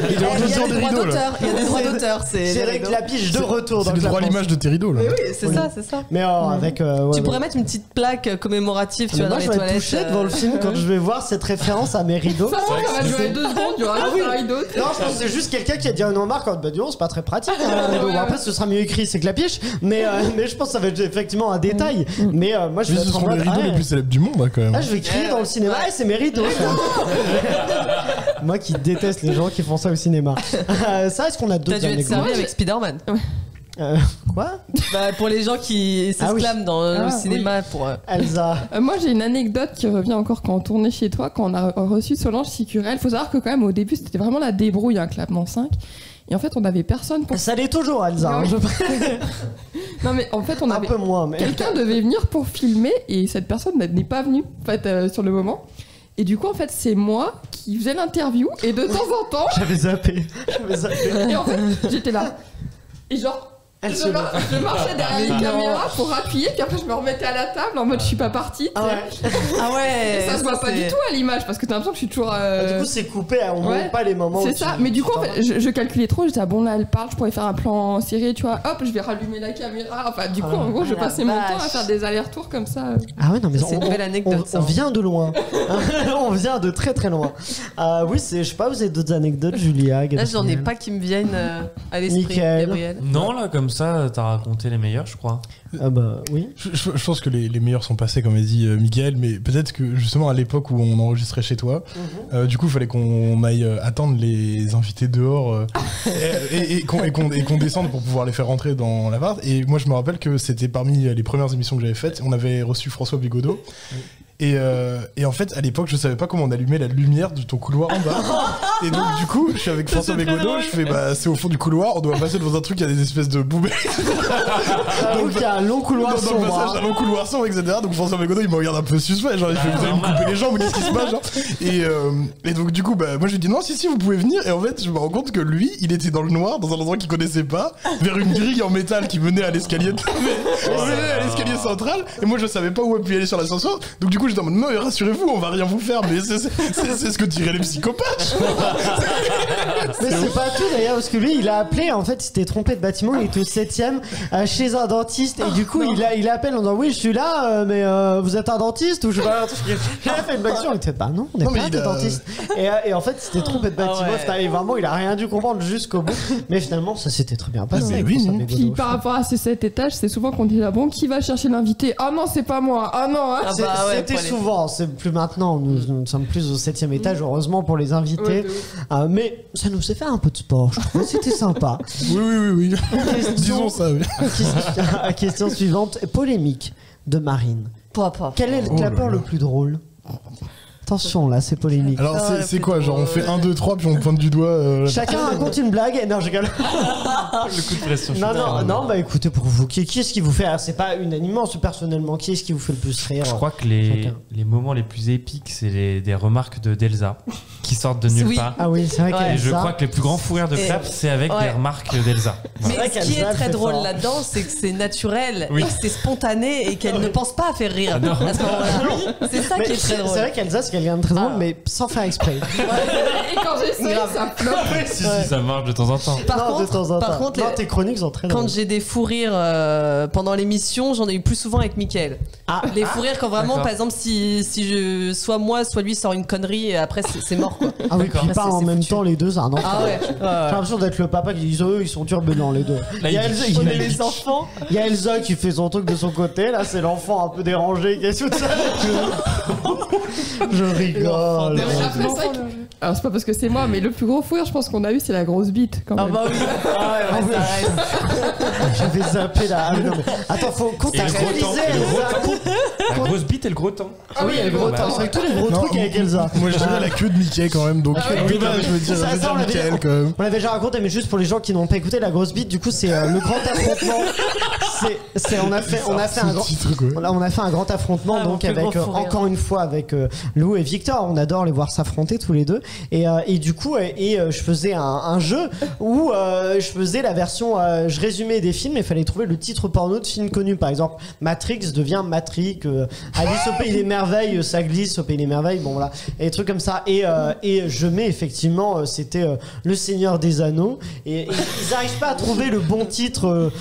[SPEAKER 9] Il y a des droits d'auteur. Il y a des droits d'auteur.
[SPEAKER 7] C'est Cédric Lapiche de retour.
[SPEAKER 5] C'est le droit à l'image de tes rideaux là.
[SPEAKER 9] Oui, c'est ça.
[SPEAKER 7] Mais avec.
[SPEAKER 9] Tu pourrais mettre une petite plaque commémorative, tu vois, dans les toilettes.
[SPEAKER 7] Moi, je vais toucher devant le film quand je vais voir cette référence à mes rideaux.
[SPEAKER 8] Ça va durer 2 secondes, tu vois, un rideau.
[SPEAKER 7] Non, je pense que c'est juste quelqu'un qui a dit une remarque en mode, c'est pas très pratique. Après, ce sera mieux écrit, c'est Clapiche. Mais je pense que ça va être effectivement un détail. Mais moi, je vais être en mode.
[SPEAKER 5] C'est les rideaux les plus célèbres du monde, quand même.
[SPEAKER 7] Je vais crier dans le cinéma, c'est mes rideaux. Moi qui déteste les gens qui font ça au cinéma. Ça, est-ce qu'on a d'autres anecdotes?
[SPEAKER 9] T'as dû être servi avec Spider-Man.
[SPEAKER 7] Quoi?
[SPEAKER 9] Bah, pour les gens qui s'exclament dans le cinéma.
[SPEAKER 7] Oui.
[SPEAKER 9] Pour
[SPEAKER 7] Elsa.
[SPEAKER 8] Moi, j'ai une anecdote qui revient encore quand on tournait chez toi, quand on a reçu Solange Sicurel. Faut savoir que quand même, au début, c'était vraiment la débrouille, un clapement 5. Et en fait, on avait personne pour...
[SPEAKER 7] Ça l'est toujours, Elsa.
[SPEAKER 8] Oui.
[SPEAKER 7] Hein,
[SPEAKER 8] Non, mais en fait, on avait...
[SPEAKER 7] Un peu moins, mais...
[SPEAKER 8] Quelqu'un devait venir pour filmer et cette personne n'est pas venue, en fait, sur le moment. Et du coup, en fait, c'est moi qui faisais l'interview et de temps en temps...
[SPEAKER 7] J'avais zappé.
[SPEAKER 8] Et en fait, j'étais là. Et genre... Je marchais derrière les caméras pour appuyer, puis après je me remettais à la table en mode je suis pas partie.
[SPEAKER 7] Ah ouais.
[SPEAKER 8] Et ça se voit pas du tout à l'image parce que t'as l'impression que je suis toujours.
[SPEAKER 7] Du coup, c'est coupé, on voit pas les moments où
[SPEAKER 8] c'est ça, mais du coup, en fait, je calculais trop. J'étais bon, là elle parle, je pourrais faire un plan serré, tu vois. Hop, je vais rallumer la caméra. Enfin, du coup, en gros, je passais mon temps à faire des allers-retours comme ça.
[SPEAKER 7] Ah ouais, non, mais
[SPEAKER 9] c'est une belle anecdote.
[SPEAKER 7] On vient de loin. On vient de très très loin. Oui, je sais pas, vous avez d'autres anecdotes, Julia?
[SPEAKER 9] Là, j'en ai pas qui me viennent à l'esprit, Gabriel.
[SPEAKER 10] Non, là, comme ça, t'as raconté les meilleurs, je crois.
[SPEAKER 7] Ah bah oui.
[SPEAKER 5] Je pense que les meilleurs sont passés, comme a dit Mickaël, mais peut-être que justement à l'époque où on enregistrait chez toi, du coup il fallait qu'on aille attendre les invités dehors et qu'on descende pour pouvoir les faire rentrer dans l'appart. Et moi je me rappelle que c'était parmi les premières émissions que j'avais faites. On avait reçu François Bigodeau. Et en fait, à l'époque, je savais pas comment on allumait la lumière de ton couloir en bas. Et donc, du coup, je suis avec François Bégodeau, je fais, c'est au fond du couloir, on doit passer devant un truc, il y a des espèces de poubelles.
[SPEAKER 7] Donc, il y a un long couloir sombre.
[SPEAKER 5] Dans le passage, un long couloir sombre, etc. Donc, François Bégodeau, il me regarde un peu suspect, genre, il fait, vous allez me couper les jambes, qu'est-ce qui se passe, genre. Et donc, du coup, moi, je lui dis, non, si, vous pouvez venir. Et en fait, je me rends compte que lui, il était dans le noir, dans un endroit qu'il connaissait pas, vers une grille en métal qui menait à l'escalier central. Et moi, je savais pas où appuyer sur l'ascenseur. Donc, du coup, j'étais en mode, non, rassurez-vous, on va rien vous faire, mais c'est ce que diraient les psychopathes.
[SPEAKER 7] Mais c'est pas tout d'ailleurs, parce que lui, il a appelé, en fait, il s'était trompé de bâtiment, il était au 7ème chez un dentiste, et du coup, il appelle en disant, oui, je suis là, mais vous êtes un dentiste ou je sais pas. Il a fait une action, il était, bah non, on n'est pas des dentistes. Et en fait, il s'était trompé de bâtiment, et vraiment, il a rien dû comprendre jusqu'au bout, mais finalement, ça s'était très bien passé.
[SPEAKER 8] Puis par rapport à ces 7 étages, c'est souvent qu'on dit, bon, qui va chercher l'invité? Ah non, c'est pas moi, ah non, hein.
[SPEAKER 7] C'était souvent, c'est plus maintenant, nous sommes plus au 7ème étage, heureusement pour les invités, mais ça nous fait faire un peu de sport, je trouve, c'était sympa.
[SPEAKER 5] Oui. Disons ça, oui.
[SPEAKER 7] Question suivante, polémique de Marine. Quel est le clapeur le plus drôle? Attention là, c'est polémique.
[SPEAKER 5] Alors c'est quoi, genre on fait 1, 2, 3 puis on pointe du doigt
[SPEAKER 7] Chacun raconte une blague. Non, je rigole.
[SPEAKER 10] Le coup de pression.
[SPEAKER 7] Non, bah écoutez, pour vous, qui est-ce qui vous fait... C'est pas unanimement, c'est personnellement, qui est-ce qui vous fait le plus rire?
[SPEAKER 10] Je crois que les moments les plus épiques, c'est des remarques d'Elsa qui sortent de nulle part.
[SPEAKER 7] Ah oui, c'est vrai qu'Elsa...
[SPEAKER 10] Et je crois que les plus grands fous rires de clap, c'est avec des remarques d'Elsa.
[SPEAKER 9] Mais ce qui est très drôle là-dedans, c'est que c'est naturel et que c'est spontané et qu'elle ne pense pas à faire rire à ce moment-là. C'est ça qui est très drôle.
[SPEAKER 7] C'est vrai qu'Elsa, c'est quelqu'un de très drôle, mais sans faire exprès.
[SPEAKER 8] Et quand j'essaye, ça floppe.
[SPEAKER 10] Si, ça marche de temps en temps.
[SPEAKER 9] Par contre,
[SPEAKER 7] tes chroniques sont très drôles.
[SPEAKER 9] Quand j'ai des fous rires pendant l'émission, j'en ai eu plus souvent avec Mickaël. Les fous rires quand vraiment, par exemple, si soit moi, soit lui sort une connerie et après c'est mort quoi.
[SPEAKER 7] Ah oui, puis pas en même temps les deux, ça. Non.
[SPEAKER 9] Ah ouais.
[SPEAKER 7] J'ai l'impression d'être le papa qui dit ils sont turbulents les deux.
[SPEAKER 10] Là,
[SPEAKER 7] il y a
[SPEAKER 9] les enfants.
[SPEAKER 7] Il y a Elsa qui fait son truc de son côté. Là, c'est l'enfant un peu dérangé qui est tout ça. Je rigole.
[SPEAKER 8] Alors c'est pas parce que c'est moi, mais le plus gros fou rire, je pense qu'on a eu, c'est la grosse bite quand même.
[SPEAKER 9] Ah bah oui. Ça reste.
[SPEAKER 7] J'avais zappé là. Ah, non, mais... Attends, faut contextualiser.
[SPEAKER 10] La grosse bite et le gros temps.
[SPEAKER 7] Ah oui, il y a le gros temps. C'est tous les gros trucs avec Elsa.
[SPEAKER 5] Moi je dirais la queue de Mickey quand même, donc je veux dire Michael quand même.
[SPEAKER 7] On l'avait déjà raconté, mais juste pour les gens qui n'ont pas écouté, la grosse bite, du coup, c'est le grand affrontement. On a fait un grand affrontement, donc avec encore une fois avec Lou et Victor. On adore les voir s'affronter tous les deux. Et du coup, je faisais un jeu où je faisais la version, je résumais des films et il fallait trouver le titre porno de films connus. Par exemple, Matrix devient Matrix, Alice au pays des merveilles, ça glisse au pays des merveilles. Bon voilà, et des trucs comme ça. Et je mets effectivement, c'était Le Seigneur des Anneaux. Et ils n'arrivent pas à trouver le bon titre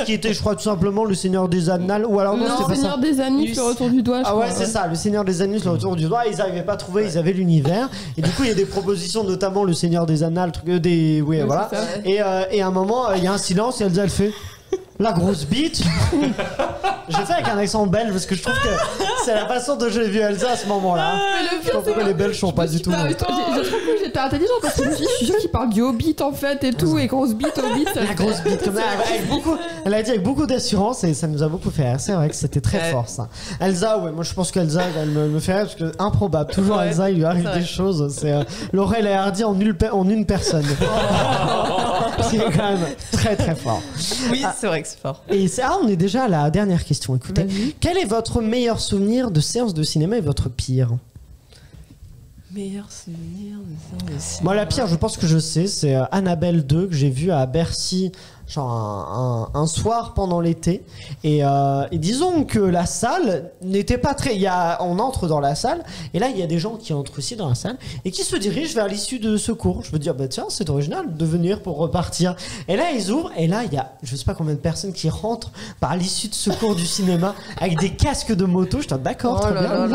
[SPEAKER 7] qui était, je crois, tout simplement Le Seigneur des Annales. Ou alors non, c'était pas ça.
[SPEAKER 8] Le Seigneur des Anus, le retour du doigt.
[SPEAKER 7] Ah ouais, c'est ça, Le Seigneur des Anus, le retour du doigt. Ils n'arrivaient pas à trouver, ils avaient l'univers. Et du coup, il y a des propositions, notamment Le Seigneur des Annales, voilà. Et à un moment, il y a un silence et Elsa elle fait. La grosse bite. J'ai fait avec un accent belge parce que je trouve que c'est la façon dont j'ai vu Elsa à ce moment-là.
[SPEAKER 8] Mais le pire,
[SPEAKER 7] Je trouve que les Belges sont pas du tout.
[SPEAKER 8] Je trouve que j'étais intelligente parce que je suis sûre qu'il parle du Hobbit en fait et tout, et grosse bite, Hobbit.
[SPEAKER 7] La grosse bite, comme avec beaucoup, elle a dit avec beaucoup d'assurance et ça nous a beaucoup fait rire. C'est vrai que c'était très fort ça. Elsa, ouais, moi je pense qu'Elsa, elle me fait rire parce que improbable. Toujours Elsa, il lui arrive des choses. C'est Laurel et Hardy en une personne. C'est quand même très très fort.
[SPEAKER 9] Oui, c'est vrai que c'est fort.
[SPEAKER 7] Et on est déjà à la dernière question. Écoutez,
[SPEAKER 8] Vas-y.
[SPEAKER 7] quel est votre meilleur souvenir de séance de cinéma et votre pire?
[SPEAKER 9] Meilleur souvenir de séance de cinéma.
[SPEAKER 7] Moi, la pire, je pense que je sais, c'est Annabelle 2 que j'ai vu à Bercy, genre un soir pendant l'été. Et disons que la salle n'était pas très. On entre dans la salle, et là, il y a des gens qui entrent aussi dans la salle et qui se dirigent vers l'issue de secours. Je veux dire, bah tiens, c'est original de venir pour repartir. Et là, ils ouvrent, et là, il y a je sais pas combien de personnes qui rentrent par l'issue de secours du cinéma avec des casques de moto. Je dis, d'accord, très bien.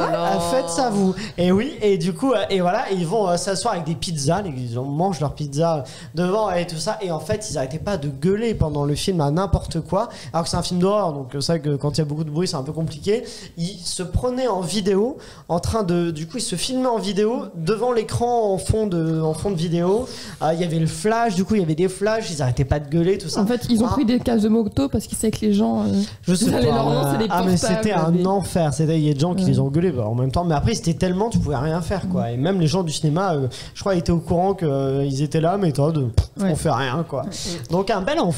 [SPEAKER 7] Faites ça, vous. Et oui, et du coup, et voilà, ils vont s'asseoir avec des pizzas, ils mangent leur pizza devant et tout ça. Et en fait, ils arrêtaient pas de gueuler pendant le film à n'importe quoi, alors que c'est un film d'horreur, donc c'est vrai que quand il y a beaucoup de bruit c'est un peu compliqué. Ils se prenaient en vidéo en train de, du coup ils se filmaient en vidéo devant l'écran en fond de vidéo. Il y avait le flash, du coup il y avait des flashs, ils arrêtaient pas de gueuler, tout ça.
[SPEAKER 8] En fait, ils ont pris des cases de moto parce qu'ils savaient que les gens
[SPEAKER 7] je sais
[SPEAKER 8] allaient
[SPEAKER 7] pas,
[SPEAKER 8] leur lancer des portables.
[SPEAKER 7] mais c'était un enfer. Il y a des gens qui les ont gueulés en même temps, mais après c'était tellement tu pouvais rien faire quoi. Et même les gens du cinéma, je crois, étaient au courant qu'ils étaient là, mais toi on fait rien quoi. Donc un bel enfer.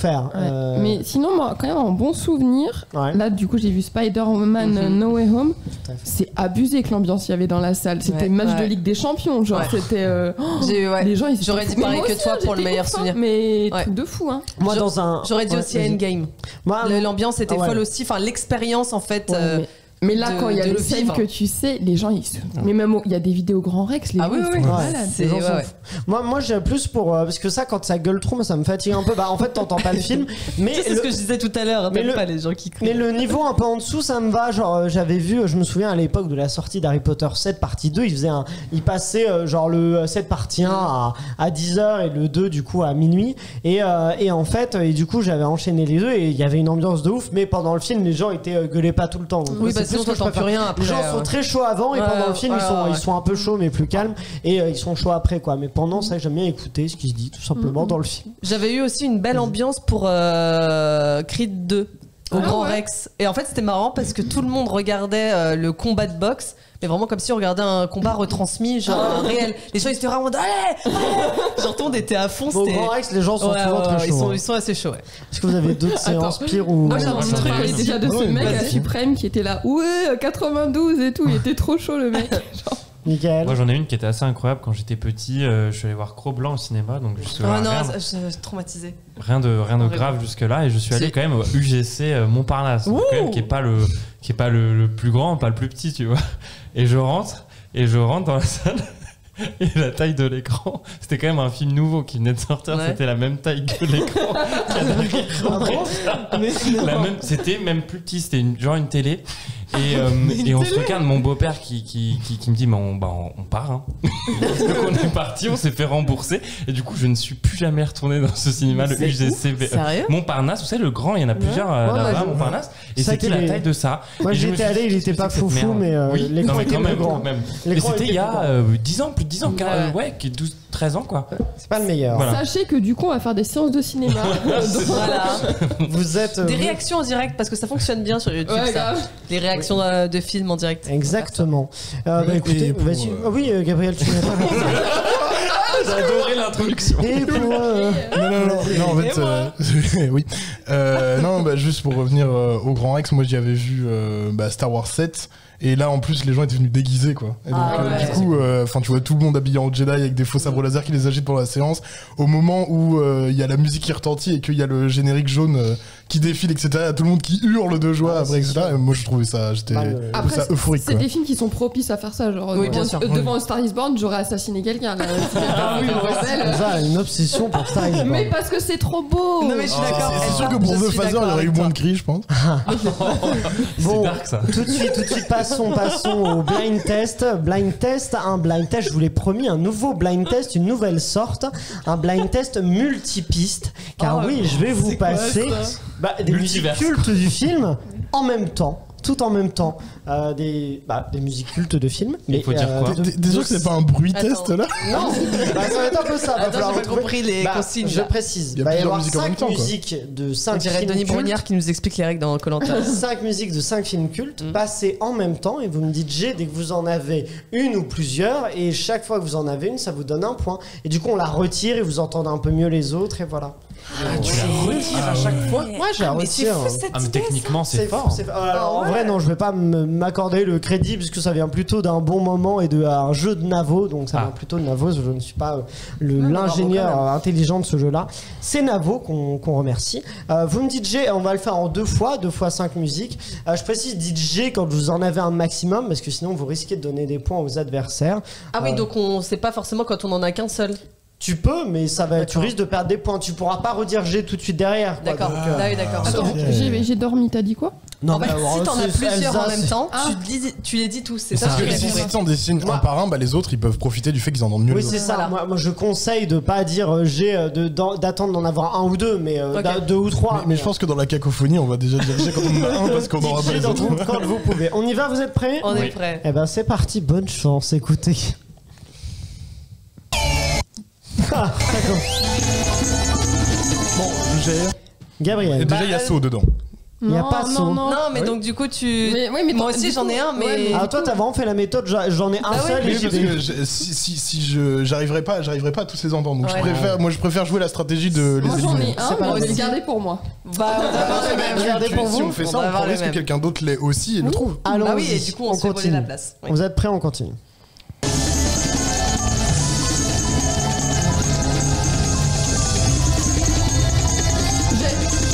[SPEAKER 8] Mais sinon, moi, quand même, un bon souvenir. Là, du coup, j'ai vu Spider-Man No Way Home. C'est abusé que l'ambiance il y avait dans la salle. C'était match de Ligue des Champions. Genre, c'était. Les gens, ils
[SPEAKER 9] J'aurais dit pareil que toi pour le meilleur souvenir.
[SPEAKER 8] Mais truc de fou, hein.
[SPEAKER 7] Moi,
[SPEAKER 9] j'aurais dit aussi Endgame. L'ambiance était folle aussi. Enfin, l'expérience, en fait.
[SPEAKER 8] Mais là, quand il y a le scène que tu sais, les gens, ils se. Mais même, il y a des vidéos Grand Rex, les gens, ils sont malades.
[SPEAKER 7] Moi, j'ai plus pour. Parce que ça, quand ça gueule trop, moi, ça me fatigue un peu. Bah, en fait, t'entends pas le film. Mais
[SPEAKER 9] c'est ce que je disais tout à l'heure. Mais pas les gens qui crient.
[SPEAKER 7] Mais le niveau un peu en dessous, ça me va. Genre, j'avais vu, je me souviens à l'époque de la sortie d'Harry Potter 7 partie 2, il passait genre le 7 partie 1 à 10h et le 2, du coup, à minuit. Et en fait, du coup, j'avais enchaîné les deux et il y avait une ambiance de ouf. Mais pendant le film, les gens gueulaient pas tout le temps. Donc,
[SPEAKER 9] oui, sinon t'entends plus rien après.
[SPEAKER 7] Les gens sont très chauds avant et pendant le film ils sont un peu chauds mais plus calmes et ils sont chauds après quoi. Mais pendant ça j'aime bien écouter ce qui se dit tout simplement dans le film.
[SPEAKER 9] J'avais eu aussi une belle ambiance pour Creed 2 au Grand Rex et en fait c'était marrant parce que tout le monde regardait le combat de boxe. Mais vraiment comme si on regardait un combat retransmis, genre réel. Les gens ils étaient vraiment allez genre tout le monde était à fond.
[SPEAKER 7] Au Grand Rex, les gens sont souvent très chauds.
[SPEAKER 9] Ils sont assez chauds.
[SPEAKER 7] Est-ce que vous avez d'autres séances pires ou
[SPEAKER 8] moi j'ai un petit truc déjà de ce mec à Suprême qui était là 92 et tout, il était trop chaud le mec. Genre.
[SPEAKER 7] Nickel.
[SPEAKER 10] Moi j'en ai une qui était assez incroyable quand j'étais petit. Je suis allé voir Cro-Blanc au cinéma, donc
[SPEAKER 9] je suis traumatisé.
[SPEAKER 10] Rien de grave jusque là, et je suis allé quand même au UGC Montparnasse, donc quand même, qui est pas le plus grand, pas le plus petit, tu vois. Et je rentre dans la salle. Et la taille de l'écran, c'était quand même un film nouveau qui venait de sortir, c'était la même taille que l'écran. C'était même plus petit, c'était genre une télé. Et on se regarde, mon beau-père qui me dit on part hein. Donc on est parti, on s'est fait rembourser et du coup je ne suis plus jamais retourné dans ce cinéma, le UGC Montparnasse. Vous savez, le grand, il y en a plusieurs là-bas, Montparnasse, et c'était la taille de ça.
[SPEAKER 7] Moi j'étais allé, il était pas foufou, mais l'écran était plus grand.
[SPEAKER 10] Et c'était il y a 10 ans, plus de 10 ans, 12-13 ans quoi.
[SPEAKER 7] C'est pas le meilleur.
[SPEAKER 8] Sachez que du coup on va faire des séances de cinéma.
[SPEAKER 9] Voilà.
[SPEAKER 7] Vous êtes
[SPEAKER 9] des réactions en direct parce que ça fonctionne bien sur YouTube. Les réactions de films en direct.
[SPEAKER 7] Exactement. Écoutez, vas-y. Oui, Gabriel, tu n'as pas.
[SPEAKER 10] J'ai adoré l'introduction.
[SPEAKER 7] Et pour
[SPEAKER 5] non, en fait, oui. Non, juste pour revenir au Grand Rex, moi j'y avais vu Star Wars 7. Et là, en plus, les gens étaient venus déguisés, quoi. Et donc, du coup, tu vois tout le monde habillé en Jedi avec des faux sabres laser qui les agitent pendant la séance. Au moment où il y a la musique qui retentit et qu'il y a le générique jaune qui défile, etc. Il y a tout le monde qui hurle de joie après, etc. Et moi, je trouvais ça, ça euphorique.
[SPEAKER 8] C'est des films qui sont propices à faire ça. Genre,
[SPEAKER 9] bien sûr.
[SPEAKER 8] Devant Star is Born, j'aurais assassiné quelqu'un.
[SPEAKER 7] Ça, une obsession pour Star is Born.
[SPEAKER 8] Mais parce que c'est trop beau.
[SPEAKER 9] Non, mais je suis d'accord.
[SPEAKER 5] C'est sûr que pour The Phaser, il y aurait eu moins de cris, je pense.
[SPEAKER 7] Bon,
[SPEAKER 10] c'est dark, ça.
[SPEAKER 7] Tout de suite, passe Passons au blind test. Blind test, je vous l'ai promis, un nouveau blind test, une nouvelle sorte, un blind test multipiste. Car je vais vous passer des musiques cultes du film en même temps. Tout en même temps, des musiques cultes de films. Mais
[SPEAKER 10] il faut dire quoi
[SPEAKER 5] T'es sûr que c'est pas un bruit test là?
[SPEAKER 7] Non, ça va être un peu ça.
[SPEAKER 9] Attends, j'ai pas compris les consignes.
[SPEAKER 7] Je précise. Il va y avoir 5 musiques de 5 films.
[SPEAKER 9] On dirait Denis Brognard qui nous explique les règles dans Koh-Lanta.
[SPEAKER 7] 5 musiques de 5 films cultes passées en même temps et vous me dites G dès que vous en avez une ou plusieurs et chaque fois que vous en avez une, ça vous donne un point. Et du coup, on la retire et vous entendez un peu mieux les autres et voilà.
[SPEAKER 10] Tu la retires à chaque fois?
[SPEAKER 7] Ouais, je la retire.
[SPEAKER 10] Mais techniquement, c'est fort.
[SPEAKER 7] Alors, en vrai, non, je vais pas m'accorder le crédit puisque ça vient plutôt d'un bon moment et d'un jeu de Navo. Donc ça vient plutôt de Navo. Je ne suis pas l'ingénieur intelligent de ce jeu-là. C'est Navo qu'on remercie. Vous me dites G, on va le faire en 2 fois 5 musiques. Je précise, dites G quand vous en avez un maximum parce que sinon vous risquez de donner des points aux adversaires.
[SPEAKER 9] Ah oui, donc on sait pas forcément quand on en a qu'un seul.
[SPEAKER 7] Tu peux, mais tu risques de perdre des points. Tu pourras pas redire G tout de suite derrière.
[SPEAKER 9] D'accord. D'accord.
[SPEAKER 8] Attends, j'ai dormi, t'as dit quoi?
[SPEAKER 7] Non,
[SPEAKER 9] en fait, si t'en as plusieurs en même temps, tu les dis tous. C'est ça.
[SPEAKER 5] Parce que si t'en dessines un par un, les autres ils peuvent profiter du fait qu'ils entendent mieux.
[SPEAKER 7] Oui, c'est ça. Moi, je conseille de pas dire G, d'attendre d'en avoir un ou deux, mais 2 ou 3.
[SPEAKER 5] Mais je pense que dans la cacophonie, on va déjà dire G quand on en a un parce qu'on aura pas les autres.
[SPEAKER 7] Quand vous pouvez. On y va, vous êtes prêts?
[SPEAKER 9] On est prêts.
[SPEAKER 7] Eh ben, c'est parti. Bonne chance. Écoutez. Ah, d'accord.
[SPEAKER 5] Bon, G.
[SPEAKER 7] Gabriel.
[SPEAKER 5] Et déjà, il y a saut dedans.
[SPEAKER 7] Il n'y a pas son.
[SPEAKER 9] Non, mais donc du coup, mais moi aussi j'en ai un, mais.
[SPEAKER 7] Ah, toi, t'as vraiment fait la méthode, j'en ai un seul et
[SPEAKER 5] parce que si j'arriverai pas à tous les entendre. Donc je préfère jouer la stratégie de les éliminer.
[SPEAKER 8] J'en ai un, mais on va le garder pour moi.
[SPEAKER 5] Si on fait ça, on risque que quelqu'un d'autre l'ait aussi et le trouve.
[SPEAKER 7] Allons,
[SPEAKER 9] oui, et du coup, on se fait voler la place.
[SPEAKER 7] Vous êtes prêts, on continue.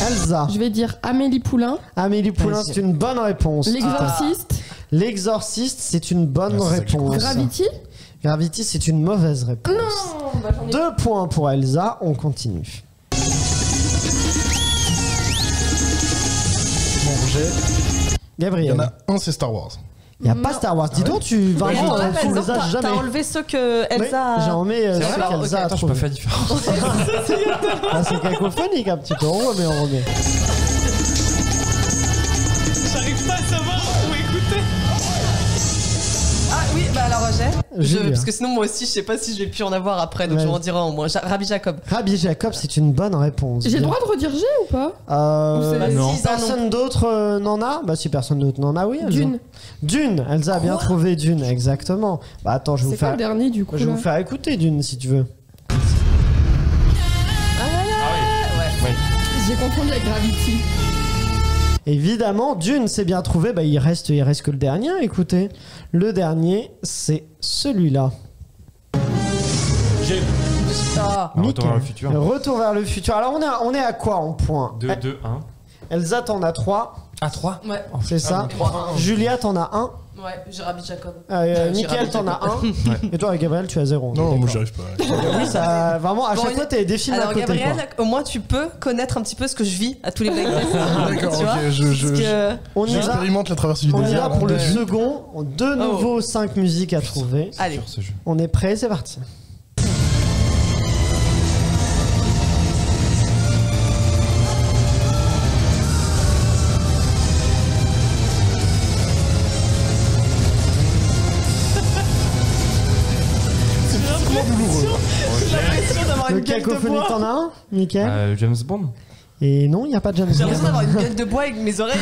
[SPEAKER 7] Elsa.
[SPEAKER 8] Je vais dire Amélie Poulain.
[SPEAKER 7] Amélie Poulain, c'est une bonne réponse.
[SPEAKER 8] L'Exorciste.
[SPEAKER 7] L'Exorciste, c'est une bonne réponse.
[SPEAKER 8] Gravity.
[SPEAKER 7] Gravity, c'est une mauvaise réponse.
[SPEAKER 8] Non,
[SPEAKER 7] 2 points pour Elsa, on continue.
[SPEAKER 5] Bon, G.
[SPEAKER 7] Gabriel.
[SPEAKER 5] Il y en a un, c'est Star Wars.
[SPEAKER 7] Il n'y a pas Star Wars. Dis donc, tu vas
[SPEAKER 9] les as jamais. T'as enlevé ceux que Elsa.
[SPEAKER 7] Oui, j'ai enlevé ceux qu'Elsa a
[SPEAKER 10] Attends, je peux faire différent.
[SPEAKER 7] C'est cacophonique un petit peu. On remet.
[SPEAKER 9] J'arrive pas à savoir où écouter. Ah oui, bah alors parce que sinon moi aussi je sais pas si je vais plus en avoir après, donc je m'en dirai en moins. Rabbi Jacob.
[SPEAKER 7] Rabbi Jacob, c'est une bonne réponse.
[SPEAKER 8] J'ai le droit de redire G ou pas?
[SPEAKER 10] Non.
[SPEAKER 7] Si personne d'autre n'en a, si personne d'autre n'en a, oui. Dune, Elsa a bien trouvé Dune, exactement. Bah attends, je vais vous faire.
[SPEAKER 8] C'est quoi le dernier du coup?
[SPEAKER 7] Je vais vous faire écouter Dune si tu veux.
[SPEAKER 8] Ouais. J'ai confondu avec Gravity.
[SPEAKER 7] Évidemment, Dune, c'est bien trouvé. Bah, il reste que le dernier. Écoutez, le dernier, c'est celui-là.
[SPEAKER 10] Retour vers le futur.
[SPEAKER 7] Retour vers le futur. Alors, on est à quoi en points?
[SPEAKER 10] 2, 2, 1.
[SPEAKER 7] Elsa, t'en as 3.
[SPEAKER 10] Ah, 3?
[SPEAKER 9] Ouais.
[SPEAKER 7] C'est ça. 3, 1. Julia, t'en as 1.
[SPEAKER 9] Ouais, j'ai Rabbi Jacob.
[SPEAKER 7] Mickaël, t'en as 1. Et toi, Gabriel, tu as 0.
[SPEAKER 5] Non, moi, j'y arrive pas.
[SPEAKER 7] Oui, ça, vraiment, à chaque fois, t'as des films à côté.
[SPEAKER 9] Alors, Gabriel, au moins, tu peux connaître un petit peu ce que je vis à tous les blagues.
[SPEAKER 5] D'accord, ok, j'expérimente la traversée du désert.
[SPEAKER 7] On y va pour le second. De nouveau, 5 musiques à trouver.
[SPEAKER 9] Allez.
[SPEAKER 7] On est prêts, c'est parti. Le cacophonique, t'en as un, Mickaël?
[SPEAKER 10] James Bond.
[SPEAKER 7] Et non, il n'y a pas de James Bond.
[SPEAKER 9] J'ai l'impression d'avoir une gueule de bois avec mes oreilles.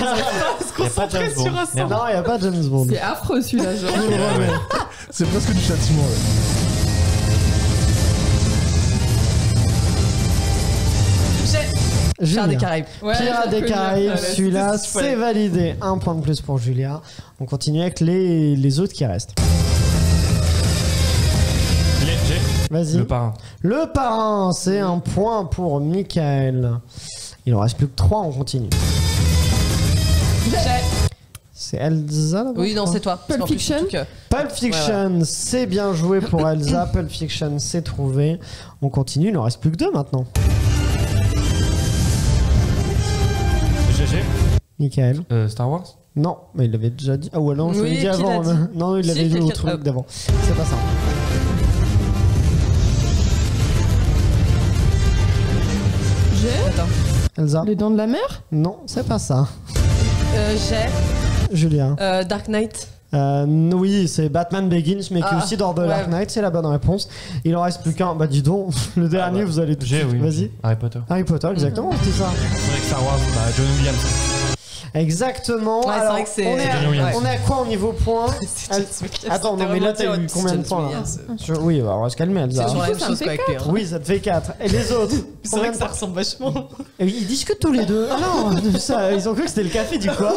[SPEAKER 9] Se concentrer sur un son.
[SPEAKER 7] Non, il n'y a pas de James Bond.
[SPEAKER 8] C'est affreux celui-là, genre.
[SPEAKER 5] C'est presque du châtiment.
[SPEAKER 9] Pirates des Caraïbes.
[SPEAKER 7] Pirates des Caraïbes, celui-là, c'est validé. 1 point de plus pour Julia. On continue avec les autres qui restent. Vas-y.
[SPEAKER 10] Le parrain.
[SPEAKER 7] Le parrain, c'est 1 point pour Mickaël. Il en reste plus que 3, on continue. C'est Elsa là-bas?
[SPEAKER 9] Oui, non, c'est toi.
[SPEAKER 8] Pulp Fiction.
[SPEAKER 7] Pulp Fiction, c'est bien joué pour Elsa. Pulp Fiction, c'est trouvé. On continue, il en reste plus que 2 maintenant.
[SPEAKER 10] GG.
[SPEAKER 7] Mickaël.
[SPEAKER 10] Star Wars.
[SPEAKER 7] Non, mais il l'avait déjà dit. Ah ouais, non, je
[SPEAKER 9] Oui,
[SPEAKER 7] l'avais dit
[SPEAKER 9] qui
[SPEAKER 7] avant.
[SPEAKER 9] l'a dit
[SPEAKER 7] Non, il l'avait
[SPEAKER 9] Si,
[SPEAKER 7] dit au
[SPEAKER 9] quelqu'un-
[SPEAKER 7] truc d'avant. C'est pas ça.
[SPEAKER 9] Attends.
[SPEAKER 7] Elsa?
[SPEAKER 8] Les Dents de la Mer?
[SPEAKER 7] Non, c'est pas ça.
[SPEAKER 9] J'ai
[SPEAKER 7] Julien?
[SPEAKER 9] Dark Knight.
[SPEAKER 7] Oui, c'est Batman Begins, mais qui est aussi dans The Dark Knight, c'est la bonne réponse. Il en reste plus qu'un. Bah dis donc, le dernier, vous allez tout de suite.
[SPEAKER 10] Oui.
[SPEAKER 7] Vas-y.
[SPEAKER 10] Harry Potter.
[SPEAKER 7] Harry Potter, exactement, c'est ça.
[SPEAKER 10] Avec Star Wars, John Williams.
[SPEAKER 7] Exactement.
[SPEAKER 9] Ouais, c'est
[SPEAKER 7] Alors,
[SPEAKER 9] vrai que c'est-
[SPEAKER 7] on est
[SPEAKER 10] c'est John
[SPEAKER 7] à,
[SPEAKER 10] Williams.
[SPEAKER 7] on est à quoi au niveau points? Attends, non mais là t'as eu combien de points là? Oui, on va se calmer, Elsa.
[SPEAKER 9] C'est toujours la même
[SPEAKER 8] ça me
[SPEAKER 9] chose
[SPEAKER 8] fait
[SPEAKER 9] qu'avec lui. hein.
[SPEAKER 7] Oui, ça te fait 4. Et les autres?
[SPEAKER 9] C'est vrai que ça ressemble vachement.
[SPEAKER 7] Et ils discutent tous les deux. Ah non, ça, ils ont cru que c'était le café du quoi.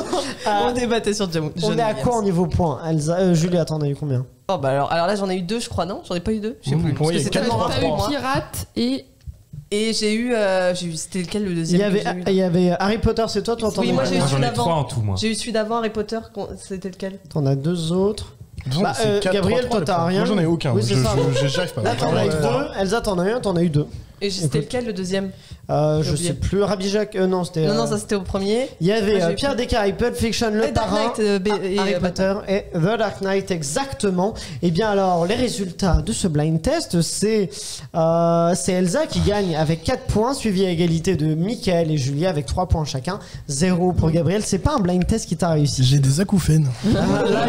[SPEAKER 9] On débattait sur John
[SPEAKER 7] On est à quoi au niveau points? Elsa, Julia, t'en as eu combien?
[SPEAKER 9] Oh bah alors là j'en ai eu 2 je crois, non? J'en ai pas eu 2? Je sais
[SPEAKER 5] Mmh,
[SPEAKER 9] plus.
[SPEAKER 5] pour moi,
[SPEAKER 9] Parce
[SPEAKER 5] il y
[SPEAKER 9] que
[SPEAKER 5] a
[SPEAKER 9] c'est tellement
[SPEAKER 5] quatre,
[SPEAKER 8] T'as
[SPEAKER 9] rare.
[SPEAKER 8] eu Pirate et.
[SPEAKER 9] Et j'ai eu c'était lequel le
[SPEAKER 7] Il
[SPEAKER 9] deuxième
[SPEAKER 7] y avait,
[SPEAKER 9] que j'ai eu, là
[SPEAKER 7] il y avait Harry Potter, c'est toi, t'en
[SPEAKER 9] Oui, moi j'ai eu
[SPEAKER 10] Moi, j'en
[SPEAKER 9] celui
[SPEAKER 10] ai 3
[SPEAKER 9] d'avant.
[SPEAKER 10] en tout, moi.
[SPEAKER 9] J'ai eu celui d'avant Harry Potter, c'était lequel?
[SPEAKER 7] T'en as 2 autres.
[SPEAKER 5] De toute façon,
[SPEAKER 7] Bah,
[SPEAKER 5] c'est 4,
[SPEAKER 7] Gabriel,
[SPEAKER 5] 3,
[SPEAKER 7] toi, t'as
[SPEAKER 5] 3,
[SPEAKER 7] rien.
[SPEAKER 5] Moi j'en ai aucun.
[SPEAKER 7] Oui, c'est ça.
[SPEAKER 5] J'arrive pas.
[SPEAKER 7] Là, t'en as eu 2. Elsa, t'en as eu un, t'en as eu 2.
[SPEAKER 9] Et c'était
[SPEAKER 7] Écoute.
[SPEAKER 9] lequel le deuxième?
[SPEAKER 7] Je
[SPEAKER 9] oublié.
[SPEAKER 7] sais plus. Rabbi Jacques. Non, c'était.
[SPEAKER 9] Non, ça c'était au premier.
[SPEAKER 7] Il y avait
[SPEAKER 9] Moi, j'ai eu
[SPEAKER 7] Pierre Descaries, Pulp Fiction, Le
[SPEAKER 9] Et Dark
[SPEAKER 7] Parrain,
[SPEAKER 9] Knight, et
[SPEAKER 7] Harry Potter et The Dark Knight, exactement. Et bien alors, les résultats de ce blind test, c'est Elsa qui gagne avec 4 points, suivi à égalité de Mickaël et Julie avec 3 points chacun. 0 pour Gabriel. C'est pas un blind test qui t'a réussi.
[SPEAKER 5] J'ai des acouphènes.
[SPEAKER 7] Là,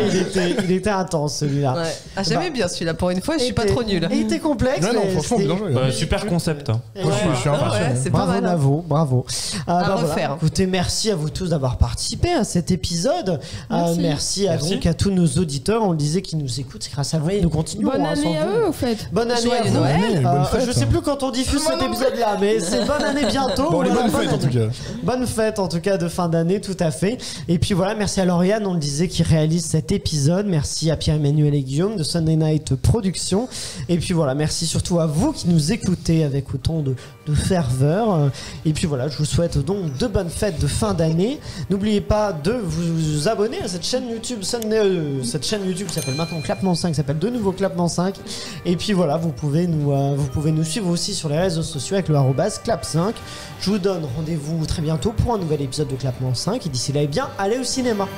[SPEAKER 7] il était intense celui-là.
[SPEAKER 9] Ouais. Ah, j'aimais bien celui-là pour une fois, je suis pas trop nulle.
[SPEAKER 7] Il était complexe.
[SPEAKER 5] Ouais, non,
[SPEAKER 7] mais
[SPEAKER 5] franchement,
[SPEAKER 7] c'était-
[SPEAKER 5] bien joué.
[SPEAKER 10] Bah, super concept. Hein.
[SPEAKER 5] Moi, je suis impressionné.
[SPEAKER 9] c'est pas
[SPEAKER 7] Bravo
[SPEAKER 9] mal.
[SPEAKER 7] Navo, bravo. Bah,
[SPEAKER 9] refaire.
[SPEAKER 7] Écoutez, merci à vous tous d'avoir participé à cet épisode.
[SPEAKER 8] Merci.
[SPEAKER 7] Merci
[SPEAKER 10] Merci.
[SPEAKER 7] donc à tous nos auditeurs. On le disait qu'ils nous écoutent, c'est grâce à vous que nous continuons.
[SPEAKER 8] Bonne
[SPEAKER 7] hein, sans
[SPEAKER 8] année à
[SPEAKER 7] vous.
[SPEAKER 8] eux, au fait.
[SPEAKER 7] Bonne année à
[SPEAKER 9] Joyeux
[SPEAKER 7] vous.
[SPEAKER 9] Noël.
[SPEAKER 5] Bonne fête.
[SPEAKER 7] Je sais plus quand on diffuse cet épisode-là, mais c'est bonne année bientôt.
[SPEAKER 5] Bon, les
[SPEAKER 7] Voilà,
[SPEAKER 5] bonnes
[SPEAKER 7] bonne
[SPEAKER 5] fêtes en
[SPEAKER 7] année.
[SPEAKER 5] tout cas.
[SPEAKER 7] Bonne fête en tout cas de fin d'année, tout à fait. Et puis voilà, merci à Lauriane, on le disait, qui réalise cet épisode. Merci à Pierre-Emmanuel et Guillaume de Sunday Night Productions. Et puis voilà, merci surtout à vous qui nous écoutez avec autant de ferveur. Et puis voilà, je vous souhaite donc de bonnes fêtes de fin d'année. N'oubliez pas de vous abonner à cette chaîne YouTube, cette chaîne YouTube qui s'appelle maintenant Clapement 5, qui s'appelle de nouveau Clapement 5. Et puis voilà, vous pouvez nous suivre aussi sur les réseaux sociaux avec le @clap5. Je vous donne rendez-vous très bientôt pour un nouvel épisode de Clapement 5. Et d'ici là, eh bien, allez au cinéma.